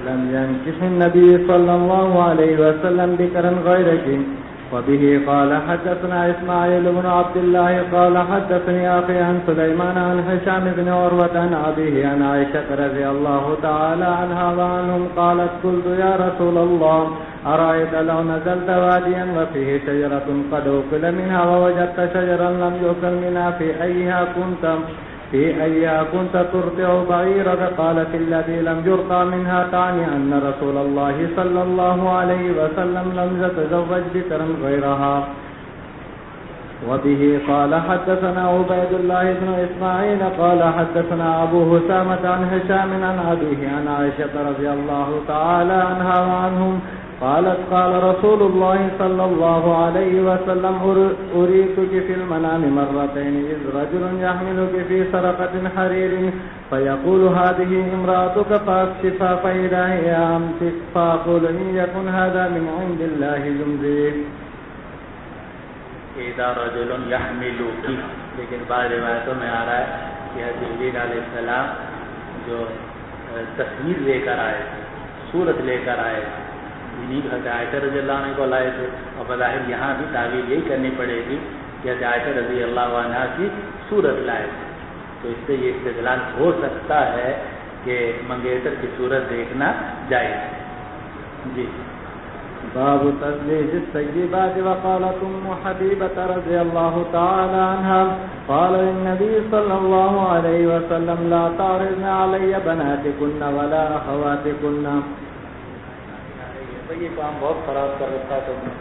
لم ينكح النبي صلى الله عليه وسلم بكرا غيرك. وبه قال حدثنا اسماعيل بن عبد الله قال حدثني اخي عن سليمان عن هشام بن عروة عن ابيه عن عائشة رضي الله تعالى عنها وعنهم قالت قلت يا رسول الله أرأيت لو نزلت واديا وفيه شجرة قد أكل منها ووجدت شجرا لم يؤكل منها في أيها كنت ترضع بعيرك؟ قالت الذي لم يرضع منها تعني أن رسول الله صلى الله عليه وسلم لم يتزوج بكرا غيرها. وبه قال حدثنا عبيد الله بن إسماعيل قال حدثنا أبو هشامة عن هشام عن أبيه عن عائشة رضي الله تعالى عنها وعنهم قالت قال رسول الله صلى الله عليه وسلم أريتك في المنام مرتين إذ رجل يحملك في سرقة حرير فيقول هذه امرأتك فاكشفها فإذا هي أمسك فأقول إن يكن هذا من عند الله يمزيك. إذا رجل يحملك، لیکن بعض روایتوں میں آ رہا ہے کہ حضرت جبریل علیہ السلام جو تصویر لے کر آئے تھے، صورت لے کر آئے تھے، حضرت عائشہ رضی اللہ عنہ کو لائے تھے، اور بظاہر یہاں بھی تعبیر یہی کرنی پڑے گی کہ حضرت عائشہ رضی اللہ عنہ کی صورت لائے تھے. تو اس سے یہ استدلال ہو سکتا ہے کہ منگیتر کی صورت دیکھنا جائز. جی. باب تزويج الطيبات. وقالت ام حبيبة رضي الله تعالى عنها قال النبي صلى الله عليه وسلم لا تعرضن علي بناتكن ولا اخواتكن. یہ کام بہت خراب کر رکھا تم نے.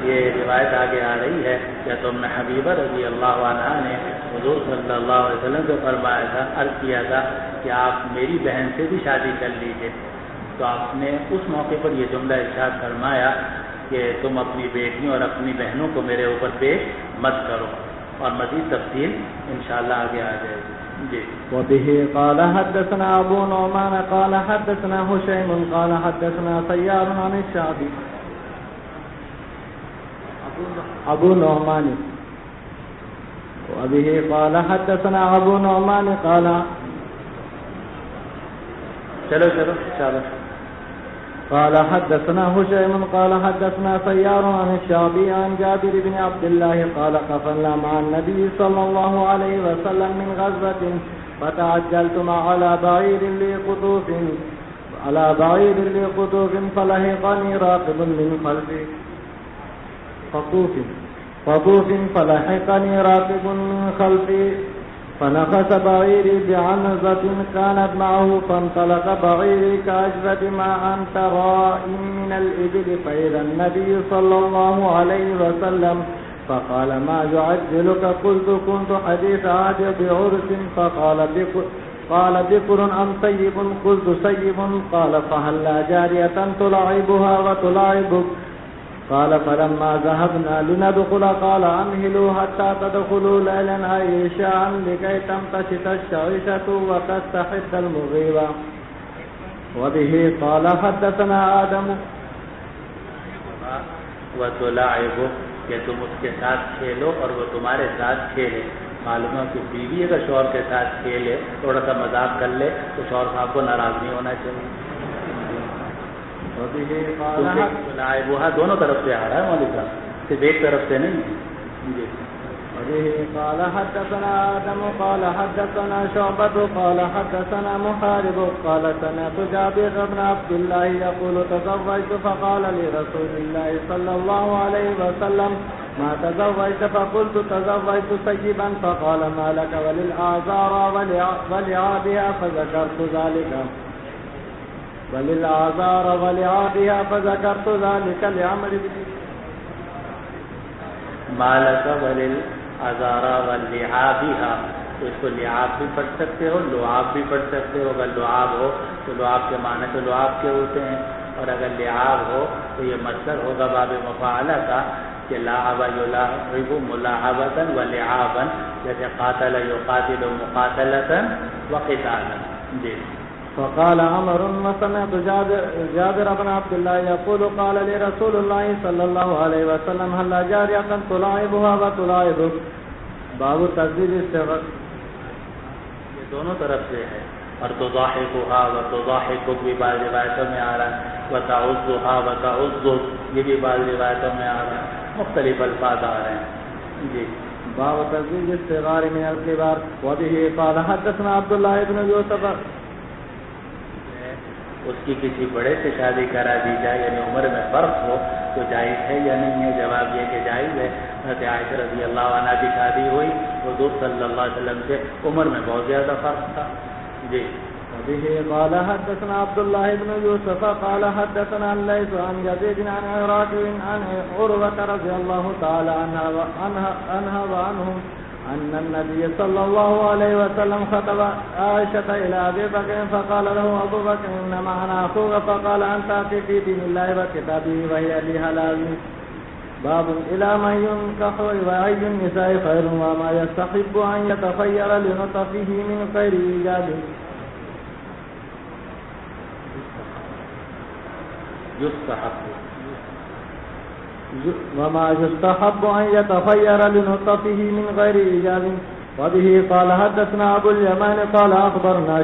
یہ روایت آگے آ رہی ہے کہ تم نے حبیبہ رضی اللہ عنہا نے حضور صلی اللہ علیہ وسلم سے فرمایا تھا، عرض کیا تھا کہ آپ میری بہن سے بھی شادی کر لیجیے، تو آپ نے اس موقع پر یہ جملہ ارشاد فرمایا کہ تم اپنی بیٹیوں اور اپنی بہنوں کو میرے اوپر پیش مت کرو، اور مزید تفصیل انشاءاللہ آگے آ جائے گی. جی. وبه قال حدثنا أبو نعمان قال حدثنا هشيم قال حدثنا سيار عن الشعبي أبو نعمان وبه قال حدثنا أبو نعمان قال چلو قال حدثنا هشيم قال حدثنا سيار عن الشعبي عن جابر بن عبد الله قال قفلنا مع النبي صلى الله عليه وسلم من غزوة فتعجلتما على بعير لقطوف فلحقني راكب من خلفي قطوف فلحقني راكب من خلفي فنخس بعيري بعنزة كانت معه فانطلق بعيري كأجبة ما أنت رائم من الإبل فإذا النبي صلى الله عليه وسلم فقال ما يعجلك؟ قلت كنت حديث عهد بعرس قال بكر أم سيب؟ قلت سيب. قال فهلا جارية تلعبها وتلعبك؟ قال فلما ذهبنا لندخل قال أمهلوا حتى تدخلوا ليلا عيشا لكي تمتشط الشعيشة وتستحد المغيبة. وبه قال حدثنا آدم وتلاعبك کہ تم اس کے ساتھ کھیلو اور وہ تمہارے ساتھ کھیلے. معلوم ہے کہ بیوی اگر شوہر کے ساتھ کھیلے تھوڑا سا مذاق کر لے تو شوہر صاحب کو ناراض نہیں ہونا چاہیے. وہ دونوں طرف سے آ رہا ہے مولوی صاحب، صرف ایک طرف سے نہیں. جی. قال حدثنا آدم قال حدثنا شعبة قال حدثنا محارب قال سمعت جابر بن عبد الله يقول تزوجت فقال لرسول الله صلى الله عليه وسلم ما تزوجت؟ فقلت تزوجت سيبا فقال ما لك وللآزار ولعابها فذكرت ذلك لعمر بن مالک وللآزار ولعابها، تو اس کو لعاب بھی پڑھ سکتے ہو، لعاب بھی پڑھ سکتے ہو. اگر لعاب ہو تو لعاب کے معنی تو لعاب کے ہوتے ہیں، اور اگر لعاب ہو تو یہ مصدر ہوگا باب مفاعلہ کا کہ لعب یلعب ملاعبۃ ولعابا، جیسے قاتل یقاتل مقاتلۃ وقتالا. جی. فقال عمر وسمعت جابر بن عبد الله يقول قال لي رسول الله صلى الله عليه وسلم هل جارية تلاعبها وتلاعبك؟ باب تجديد الصغر. یہ دونوں طرف سے ہے. اور تضاحكها وتضاحكك بھی بعض روایتوں میں آ رہا ہے، وتعزها وتعزك یہ بھی بعض روایتوں میں آ رہا ہے. مختلف الفاظ آ رہے ہیں. جی. باب تجديد الصغار من الكبار. وبه قال حدثنا عبد الله بن يوسف اس کی کسی بڑے سے شادی کرا دی جائے، یعنی عمر میں فرق ہو تو جائز ہے یا نہیں ہے؟ جواب یہ کہ جائز ہے. حضرت عائشہ رضی اللہ عنہ کی شادی ہوئی، حضور صلی اللہ علیہ وسلم سے عمر میں بہت زیادہ فرق تھا. جی. وبه قال حدثنا عبد الله بن يوسف قال حدثنا الليث عن يزيد عن عراق عن عروة رضي الله تعالى عنها وعنهم أن النبي صلى الله عليه وسلم خطب عائشة إلى أبي بكر فقال له أبو بكر إنما أنا أخوك، فقال أنت في دين الله وكتابه وهي لي حلال. باب إلى من ينكح وأي النساء خير وما يستحب أن يتخير لنطفه من غير إيجاب. وما يستحب أن يتخير لنطفه من غير إيجاب. وبه قال حدثنا أبو اليمان قال أخبرنا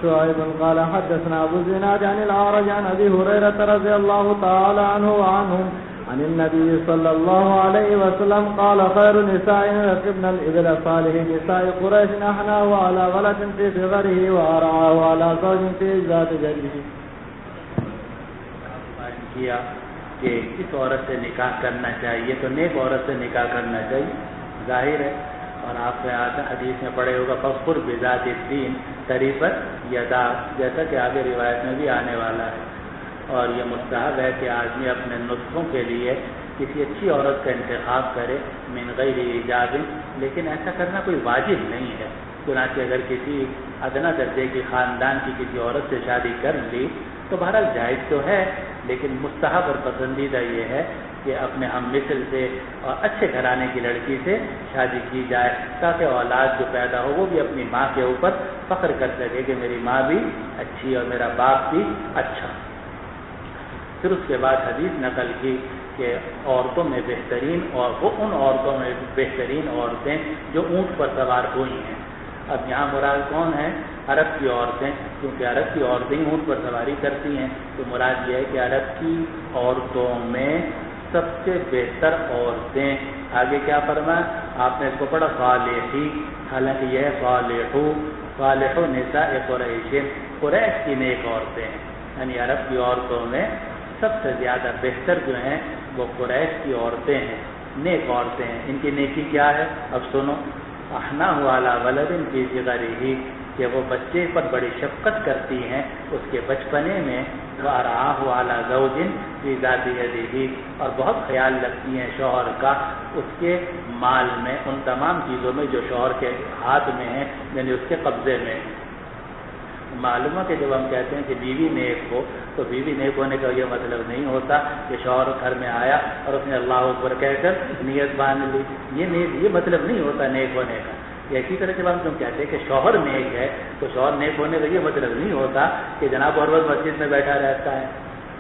شعيب قال حدثنا أبو الزناد عن الأعرج عن أبي هريرة رضي الله تعالى عنه وعنهم عن النبي صلى الله عليه وسلم قال خير نساء ركبن الإبل صالح نساء قريش أحناه على ولد في صغره وأرعاه على زوج في ذات جده. کیا کہ کس عورت سے نکاح کرنا چاہیے تو نیک عورت سے نکاح کرنا چاہیے، ظاہر ہے. اور آپ نے حدیث میں پڑھے ہوگا فخر بذات الدین طریقت یدا، جیسا کہ آگے روایت میں بھی آنے والا ہے. اور یہ مستحب ہے کہ آدمی اپنے نسخوں کے لیے کسی اچھی عورت کا انتخاب کرے من غیر ایجاب، لیکن ایسا کرنا کوئی واجب نہیں ہے۔ چنانچہ اگر کسی ادنا درجے کے خاندان کی کسی عورت سے شادی کر لی تو بہرحال جائز تو ہے، لیکن مستحب اور پسندیدہ یہ ہے کہ اپنے ہم مثل سے اور اچھے گھرانے کی لڑکی سے شادی کی جائے، تاکہ اولاد جو پیدا ہو وہ بھی اپنی ماں کے اوپر فخر کر سکے کہ میری ماں بھی اچھی اور میرا باپ بھی اچھا۔ پھر اس کے بعد حدیث نقل کی کہ عورتوں میں بہترین اور وہ ان عورتوں میں بہترین عورتیں جو اونٹ پر سوار ہوئی ہیں۔ اب یہاں مراد کون ہے؟ عرب کی عورتیں، کیونکہ عرب کی عورتیں اونٹ پر سواری کرتی ہیں، تو مراد یہ ہے کہ عرب کی عورتوں میں سب سے بہتر عورتیں۔ آگے کیا فرمایا آپ نے؟ اس کو پڑھا صالحی، حالانکہ یہ صالح نساء قریش، قریش کی نیک عورتیں ہیں، یعنی عرب کی عورتوں میں سب سے زیادہ بہتر جو ہیں وہ قریش کی عورتیں ہیں، نیک عورتیں ہیں۔ ان کی نیکی کیا ہے؟ اب سنو، احناہ علی ولد فی صغرہ، کہ وہ بچے پر بڑی شفقت کرتی ہیں اس کے بچپنے میں، وارعاہ علی زوج فی ذات یدہ، اور بہت خیال رکھتی ہیں شوہر کا اس کے مال میں، ان تمام چیزوں میں جو شوہر کے ہاتھ میں ہیں، یعنی اس کے قبضے میں۔ معلوم ہے کہ جب ہم کہتے ہیں کہ بیوی نیک ہو تو بیوی نیک ہونے کا یہ مطلب نہیں ہوتا کہ شوہر گھر میں آیا اور اس نے اللہ اکبر کہہ کر نیت باندھ لی، یہ مطلب نہیں ہوتا نیک ہونے کا۔ اسی طرح جب ہم کہتے ہیں کہ شوہر نیک ہے تو شوہر نیک ہونے کا یہ مطلب نہیں ہوتا کہ جناب ہر وقت مسجد میں بیٹھا رہتا ہے،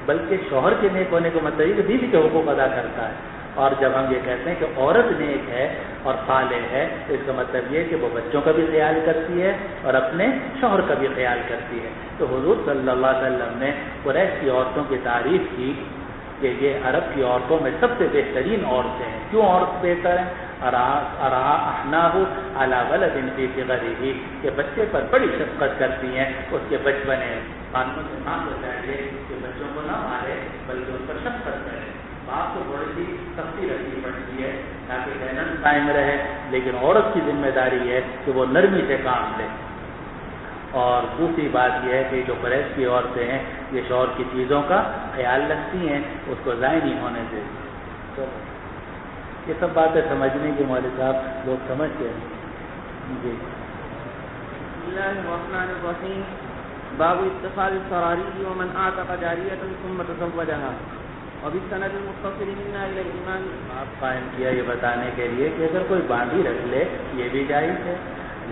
بلکہ شوہر کے نیک ہونے کا مطلب یہ کہ بیوی کے حقوق ادا کرتا ہے۔ اور جب ہم یہ کہتے ہیں کہ عورت نیک ہے اور صالح ہے تو اس کا مطلب یہ کہ وہ بچوں کا بھی خیال کرتی ہے اور اپنے شوہر کا بھی خیال کرتی ہے۔ تو حضور صلی اللہ علیہ وسلم نے قریش کی عورتوں کی تعریف کی کہ یہ عرب کی عورتوں میں سب سے بہترین عورتیں ہیں۔ کیوں عورت بہتر ہیں؟ احناہ علی ولد فی صغرہ، کہ بچے پر بڑی شفقت کرتی ہیں اس کے بچپنے میں۔ قانون سے ماں کو چاہیے کہ بچوں کو نہ مارے بلکہ اس پر شفقت کرے۔ باپ کو تھوڑی سی سختی رکھنی پڑتی ہے تاکہ ذہن قائم رہے، لیکن عورت کی ذمہ داری ہے کہ وہ نرمی سے کام لے۔ اور دوسری بات یہ ہے کہ جو قریش کی عورتیں ہیں یہ شوہر کی چیزوں کا خیال رکھتی ہیں، اس کو ضائع نہیں ہونے دیتی۔ یہ سب باتیں سمجھنے کے مولوی صاحب لوگ سمجھتے ہیں۔ جی بسم اللہ الرحمن الرحیم، باب اتخاذ السراری ومن اعتق جاریۃ ثم تزوجها، وبالسند المتصل منا الى الامام۔ آپ قائم کیا یہ بتانے کے لیے کہ اگر کوئی باندھی رکھ لے یہ بھی جائز ہے،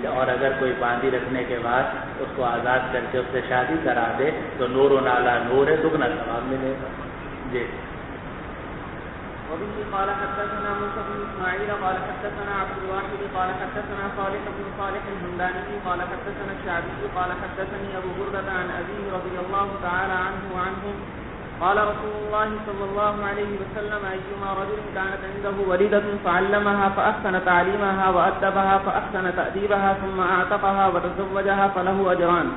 اور اگر کوئی باندھی رکھنے کے بعد اس کو آزاد کر کے اس سے شادی کرا دے تو نور علی نور ہے، دگنا ثواب ملے گا۔ جی وبه قال حدثنا موسى بن اسماعيل قال حدثنا عبد الواحد قال حدثنا صالح بن صالح الهمداني قال حدثنا الشعبي قال حدثني ابو بردة عن ابيه رضي الله تعالى عنه وعنهم قال رسول الله صلى الله عليه وسلم ايما رجل كانت عنده وليدة فعلمها فاحسن تعليمها وادبها فاحسن تأديبها ثم اعتقها وتزوجها فله اجران،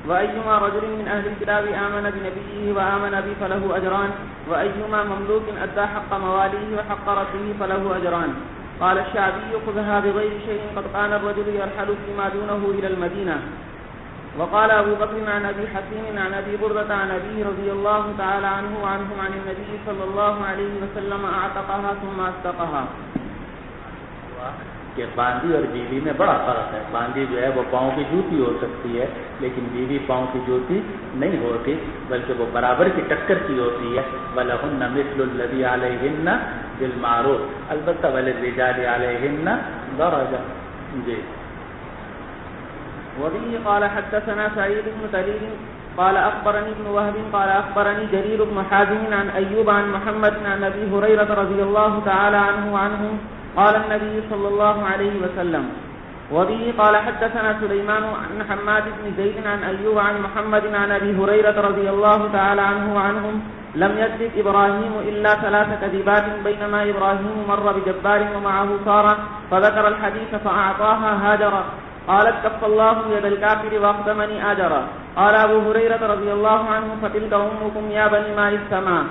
وأيما رجل من أهل الكتاب آمن بنبيه وآمن به فله أجران، وأيما مملوك أدى حق مواليه وحق ربه فله أجران۔ قال الشعبي خذها بغير شيء قد كان الرجل يرحل فيما دونه إلى المدينة۔ وقال أبو بكر عن أبي حكيم عن أبي بردة عن أبيه رضي الله تعالى عنه وعنهم عن النبي صلى الله عليه وسلم أعتقها ثم أصدقها۔ کہ باندھی اور بیوی میں بڑا فرق ہے۔ باندھی جو ہے وہ پاؤں کی جوتی ہو سکتی ہے لیکن بیوی پاؤں کی جوتی نہیں ہوتی، بلکہ وہ برابر کی ٹکر کی ہوتی ہے۔ وَلَهُنَّ مِثْلُ الَّذِي عَلَيْهِنَّ بِالْمَعْرُوفِ، البتہ وَلِلرِّجَالِ عَلَيْهِنَّ دَرَجَةٌ۔ جی وبه قال حدثنا سعيد بن تليل قال أخبرني ابن وهب قال أخبرني جرير بن حازم عن أيوب عن محمد عن أبي هريرة رضي الله تعالى عنه وعنهم قال النبي صلى الله عليه وسلم۔ وبه قال حدثنا سليمان عن حماد بن زيد عن أيوب عن محمد عن أبي هريرة رضي الله تعالى عنه وعنهم لم يكذب إبراهيم إلا 3 كذبات بينما إبراهيم مر بجبار ومعه سارة فذكر الحديث فأعطاها هاجر قالت كف الله يد الكافر وأخدمني آجرا۔ قال أبو هريرة رضي الله عنه فتلك أمكم يا بني مال السماء۔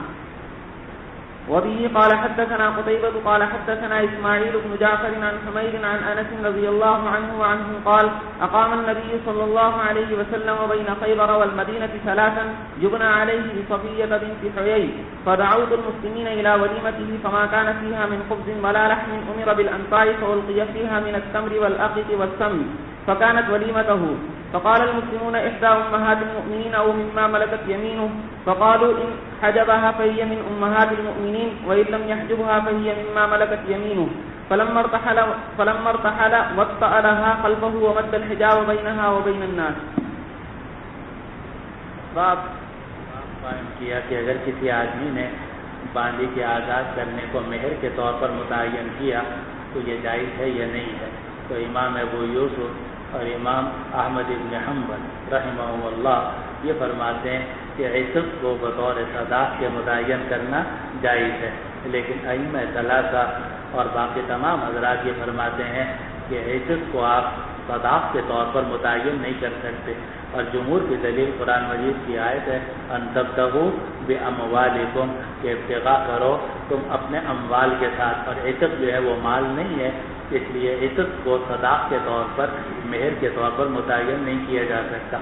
وبه قال حدثنا قتيبة قال حدثنا إسماعيل بن جعفر عن حميد عن أنس رضي الله عنه وعنه قال أقام النبي صلى الله عليه وسلم بين خيبر والمدينة 3 يبنى عليه بصفية بنت حيي فدعوت المسلمين إلى وليمته فما كان فيها من خبز ولا لحم أمر بالأنقاء فألقي فيها من التمر والأقط والسمن فكانت وليمته فقال المسلمون إحدى أمهات المؤمنين أو مما ملكت يمينه فقالوا إن حجبها فهي من أمهات المؤمنين وإن لم يحجبها فهي مما ملكت يمينه فلما ارتحل وطأ لها خلفه ومد الحجاب بينها وبين الناس. باب قائم کیا کہ اگر کسی آدمی نے باندی کے آزاد کرنے کو مہر کے طور پر متعین کیا تو یہ جائز ہے یا نہیں ہے. تو امام ابو یوسف اور امام احمد بن حنبل رحمہ اللہ یہ فرماتے ہیں کہ عتق کو بطور صداق کے متعین کرنا جائز ہے، لیکن ائمہ ثلاثہ اور باقی تمام حضرات یہ فرماتے ہیں کہ عتق کو آپ صداق کے طور پر متعین نہیں کر سکتے. اور جمہور کی دلیل قرآن مجید کی آیت ہے ان تبتغوا باموالکم، کہ ابتغاء کرو تم اپنے اموال کے ساتھ، اور عتق جو ہے وہ مال نہیں ہے، اس لیے عتق کو صداق کے طور پر مہر کے طور پر متعین نہیں کیا جا سکتا.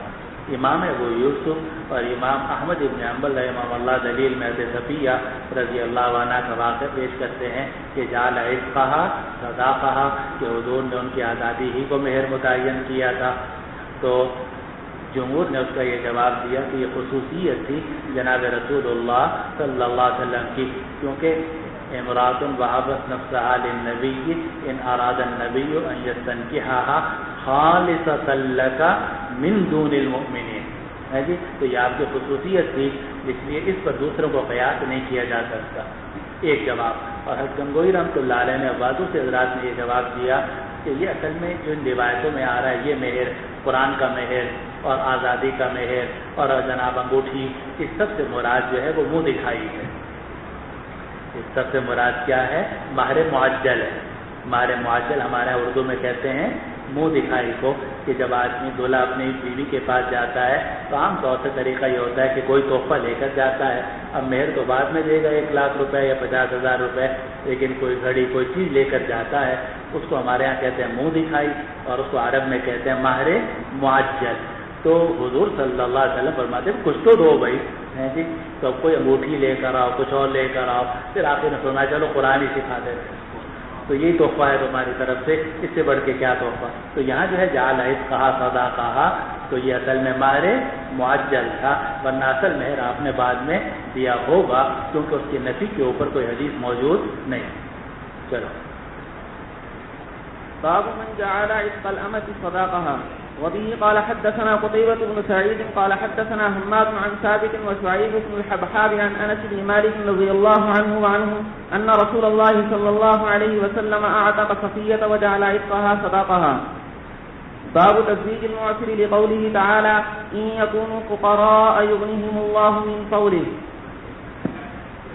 امام ابو یوسف اور امام احمد بن حنبل رحمہ اللہ دلیل میں حضرت صفیہ رضی اللہ عنہ کا واقعہ پیش کرتے ہیں کہ جعل عتقہا صداقہا، کہ حضور نے ان کی آزادی ہی کو مہر متعین کیا تھا. تو جمہور نے اس کا یہ جواب دیا کہ یہ خصوصیت تھی جناب رسول اللہ صلی اللہ علیہ وسلم کی، کیونکہ امرات وهبت نفسها للنبی ان اراد النبی ان یستنکحها خالصۃ لک من دون المؤمنین. ہے جی، تو یہ آپ کی خصوصیت تھی، اس لیے اس پر دوسروں کو قیاس نہیں کیا جا سکتا. ایک جواب. اور حضرت گنگوئی رحمۃ اللہ علیہ نے بعضوں سے حضرات نے یہ جواب دیا کہ یہ اصل میں جو ان روایتوں میں آ رہا ہے، یہ مہر قرآن کا مہر اور آزادی کا مہر اور جناب انگوٹھی، اس سب سے مراد جو ہے وہ منہ دکھائی ہے. اس سب سے مراد کیا ہے؟ مہر معجل ہے. مہر معجل ہمارے اردو میں کہتے ہیں منہ دکھائی کو، کہ جب آدمی دولہا اپنی بیوی کے پاس جاتا ہے تو عام طور سے طریقہ یہ ہوتا ہے کہ کوئی تحفہ لے کر جاتا ہے. اب مہر تو بعد میں دے گا 1 لاکھ روپے یا 50,000 روپے، لیکن کوئی گھڑی کوئی چیز لے کر جاتا ہے، اس کو ہمارے یہاں کہتے ہیں منہ دکھائی، اور اس کو عرب میں کہتے ہیں مہر معجل. تو حضور صلی اللہ علیہ وسلم فرماتے ہیں کچھ تو دو بھائی، ہیں جی. تو کوئی انگوٹھی لے کر آؤ، کچھ اور لے کر آؤ، پھر آپ نے فرمایا چلو قرآن ہی سکھا دیتے ہیں، تو یہی تحفہ ہے تمہاری طرف سے، اس سے بڑھ کے کیا تحفہ. تو یہاں جو ہے جعل عتقہا صداقہا، تو یہ اصل میں مہر معجل تھا، ورنہ اصل مہر آپ نے بعد میں دیا ہوگا، کیونکہ اس کی نفی کے اوپر کوئی حدیث موجود نہیں. چلو. باب من جعل عتق الأمة صداقها. وبه قال حدثنا قتيبة بن سعيد قال حدثنا حماد عن ثابت وشعيب بن الحبحاب عن أنس بن مالك رضي الله عنه وعنهم أن رسول الله صلى الله عليه وسلم أعتق صفية وجعل عتقها صداقها. باب تزويج المعسر لقوله تعالى إن يكونوا فقراء يغنيهم الله من فضله.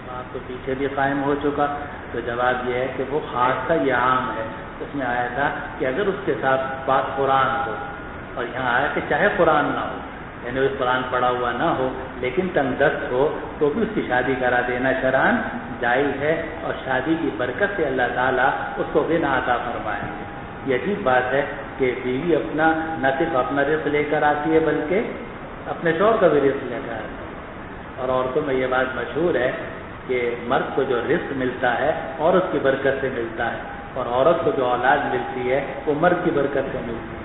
بات تو پیچھے بھی قائم ہو چکا، تو جواب یہ ہے کہ وہ خاص تھا، یہ عام ہے. اس میں آیا تھا کہ اگر اس کے ساتھ بات قرآن ہو، اور یہاں آیا کہ چاہے قرآن نہ ہو، یعنی وہ قرآن پڑھا ہوا نہ ہو لیکن تنگ دست ہو، تو بھی اس کی شادی کرا دینا شرعاً جائز ہے، اور شادی کی برکت سے اللہ تعالیٰ اس کو غنا عطا فرمائے. یہ عجیب بات ہے کہ بیوی اپنا نہ صرف اپنا رزق لے کر آتی ہے بلکہ اپنے شوہر کا بھی رزق لے کر آتی ہے. اور عورتوں میں یہ بات مشہور ہے کہ مرد کو جو رزق ملتا ہے عورت کی برکت سے ملتا ہے، اور عورت کو جو اولاد ملتی ہے وہ مرد کی برکت سے ملتی ہے.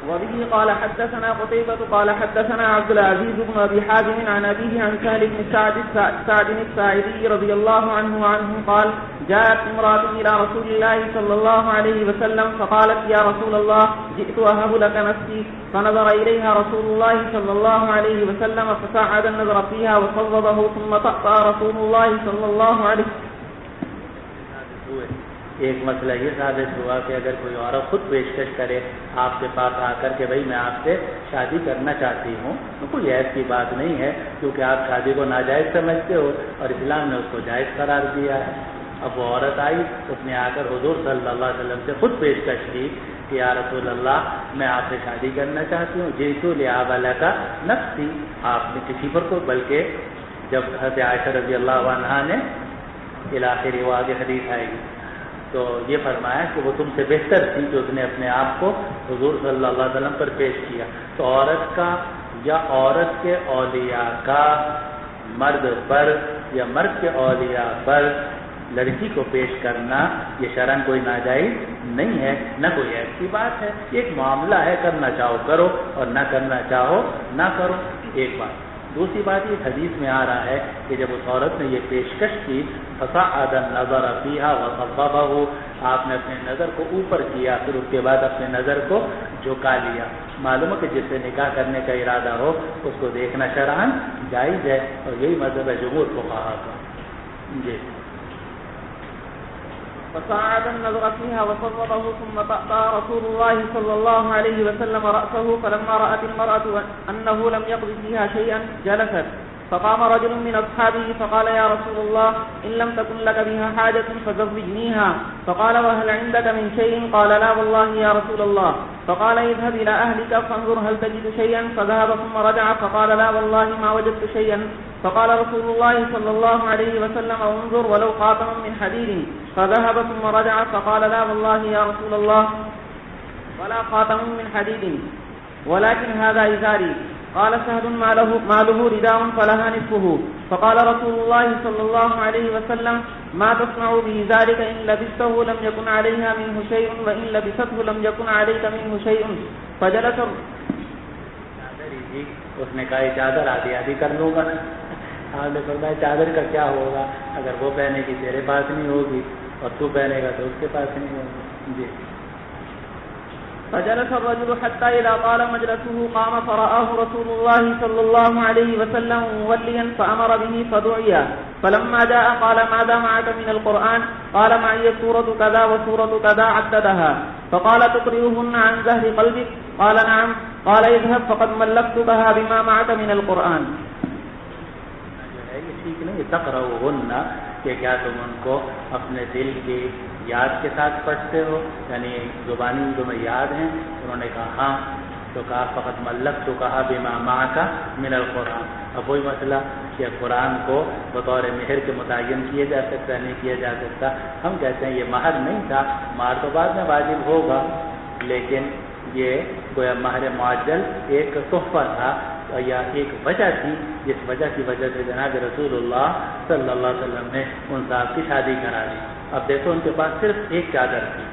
وبه قال حدثنا قتيبة قال حدثنا عبد العزيز بن أبي حازم عن أبيه عن سهل بن سعد الساعدي رضي الله عنه قال جاءت امرأة إلى رسول الله صلى الله عليه وسلم فقالت يا رسول الله جئت أهب لك نفسي، فنظر إليها رسول الله صلى الله عليه وسلم فساعد النظر فيها وصوبه ثم طأطأ رسول الله صلى الله عليه وسلم. ایک مسئلہ یہ ثابت ہوا کہ اگر کوئی عورت خود پیشکش کرے آپ کے پاس آ کر کے بھائی میں آپ سے شادی کرنا چاہتی ہوں، تو کوئی ایسی کی بات نہیں ہے، کیونکہ آپ شادی کو ناجائز سمجھتے ہو اور اسلام نے اس کو جائز قرار دیا ہے. اب وہ عورت آئی، اس نے آ کر حضور صلی اللہ علیہ وسلم سے خود پیشکش کی کہ یا رسول اللہ میں آپ سے شادی کرنا چاہتی ہوں. جیتو لعاب لک نفسی، آپ نے کسی پر کو بلکہ جب حضرت عائشہ رضی اللہ عنہا نے الآخر وہ آگے حدیث آئے گی تو یہ فرمایا کہ وہ تم سے بہتر تھی جو اس نے اپنے آپ کو حضور صلی اللہ علیہ وسلم پر پیش کیا. تو عورت کا یا عورت کے اولیاء کا مرد پر یا مرد کے اولیاء پر لڑکی کو پیش کرنا یہ شرعاً کوئی ناجائز نہیں ہے، نہ کوئی ایسی بات ہے. ایک معاملہ ہے، کرنا چاہو کرو اور نہ کرنا چاہو نہ کرو، ایک بات. دوسری بات یہ حدیث میں آ رہا ہے کہ جب اس عورت نے یہ پیشکش کی فصعد النظر فیہا وصببہ، آپ نے اپنے نظر کو اوپر کیا پھر اس کے بعد اپنے نظر کو جھکا لیا. معلوم ہے کہ جس سے نکاح کرنے کا ارادہ ہو اس کو دیکھنا شرعاً جائز ہے، اور یہی مذہب ہے جمہور فقہاء کا. جی فصعد النظر فيها وصوبه ثم طأطأ رسول الله صلى الله عليه وسلم رأسه فلما رأت المرأة أنه لم يقض فيها شيئا جلست. فقام رجل من أصحابه فقال يا رسول الله إن لم تكن لك بها حاجة فزوجنيها. فقال وهل عندك من شيء؟ قال لا والله يا رسول الله. فقال اذهب إلى أهلك فانظر هل تجد شيئا. فذهب ثم رجع فقال لا والله ما وجدت شيئا. فقال رسول الله صلى الله عليه وسلم انظر ولو خاتما من حديد. فذهب ثم رجع فقال لا والله يا رسول الله ولا خاتم من حديد ولكن هذا إزاري. قال سهل ما له رداء فلها نصفه. فقال رسول الله صلى الله عليه وسلم ما تصنع بإزارك إن لبسته لم يكن عليها منه شيء وإن لبسته لم يكن عليك منه شيء. فجلس اس نے کہا چادر آدھی آدھی کر لوں گا. آپ نے فرمایا چادر کا کیا ہوگا، اگر وہ پہنے گی تیرے پاس نہیں ہوگی اور تو پہنے گا تو اس کے پاس نہیں ہوگی. جی فجلس الرجل حتى إذا طال مجلسه قام فرآه رسول الله صلى الله عليه وسلم موليا فأمر به فدعي. فلما جاء قال ماذا معك من القرآن؟ قال معي سورة كذا وسورة كذا عددها. فقال تقرئهن عن ظهر قلبك؟ قال نعم. قال اذهب فقد ملكتكها بما معك من القرآن. یہ ٹھیک نہیں تقرؤہن کہ کیا تم ان کو اپنے دل کی یاد کے ساتھ پڑھتے ہو، یعنی زبانی تمہیں یاد ہیں؟ انہوں نے کہا ہاں. تو کہا فقط ملک تو کہا بما معک من القرآن. اب وہی مسئلہ کہ قرآن کو بطور مہر کے متعین کیا جا سکتا نہیں کیا جا سکتا. ہم کہتے ہیں یہ مہر نہیں تھا، مہر تو بعد میں واجب ہوگا، لیکن یہ گویا مہر معجل ایک تحفہ تھا یا ایک وجہ تھی جس وجہ کی وجہ سے جناب رسول اللہ صلی اللہ علیہ وسلم نے ان صاحب کی شادی کرا دی. اب دیکھو ان کے پاس صرف ایک چادر تھی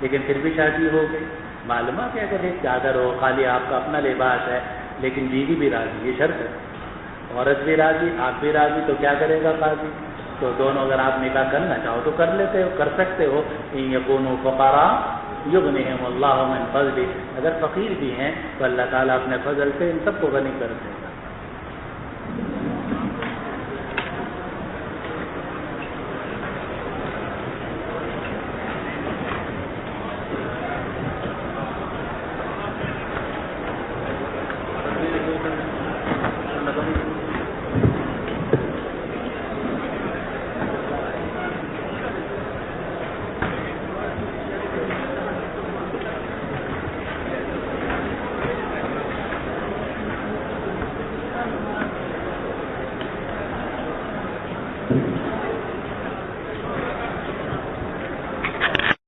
لیکن پھر بھی شادی ہو گئی. معلوم ہے کہ اگر ایک چادر ہو، خالی آپ کا اپنا لباس ہے لیکن بیوی بھی راضی، یہ شرط ہے. عورت بھی راضی، آپ بھی راضی، تو کیا کرے گا قاضی؟ تو دونوں اگر آپ نکاح کرنا چاہو تو کر لیتے ہو، کر سکتے ہو. ان یکونوا فقراء یغنیہم اللہ من فضلہ، اگر فقیر بھی ہیں تو اللہ تعالیٰ اپنے فضل سے ان سب کو غنی کرتے ہیں.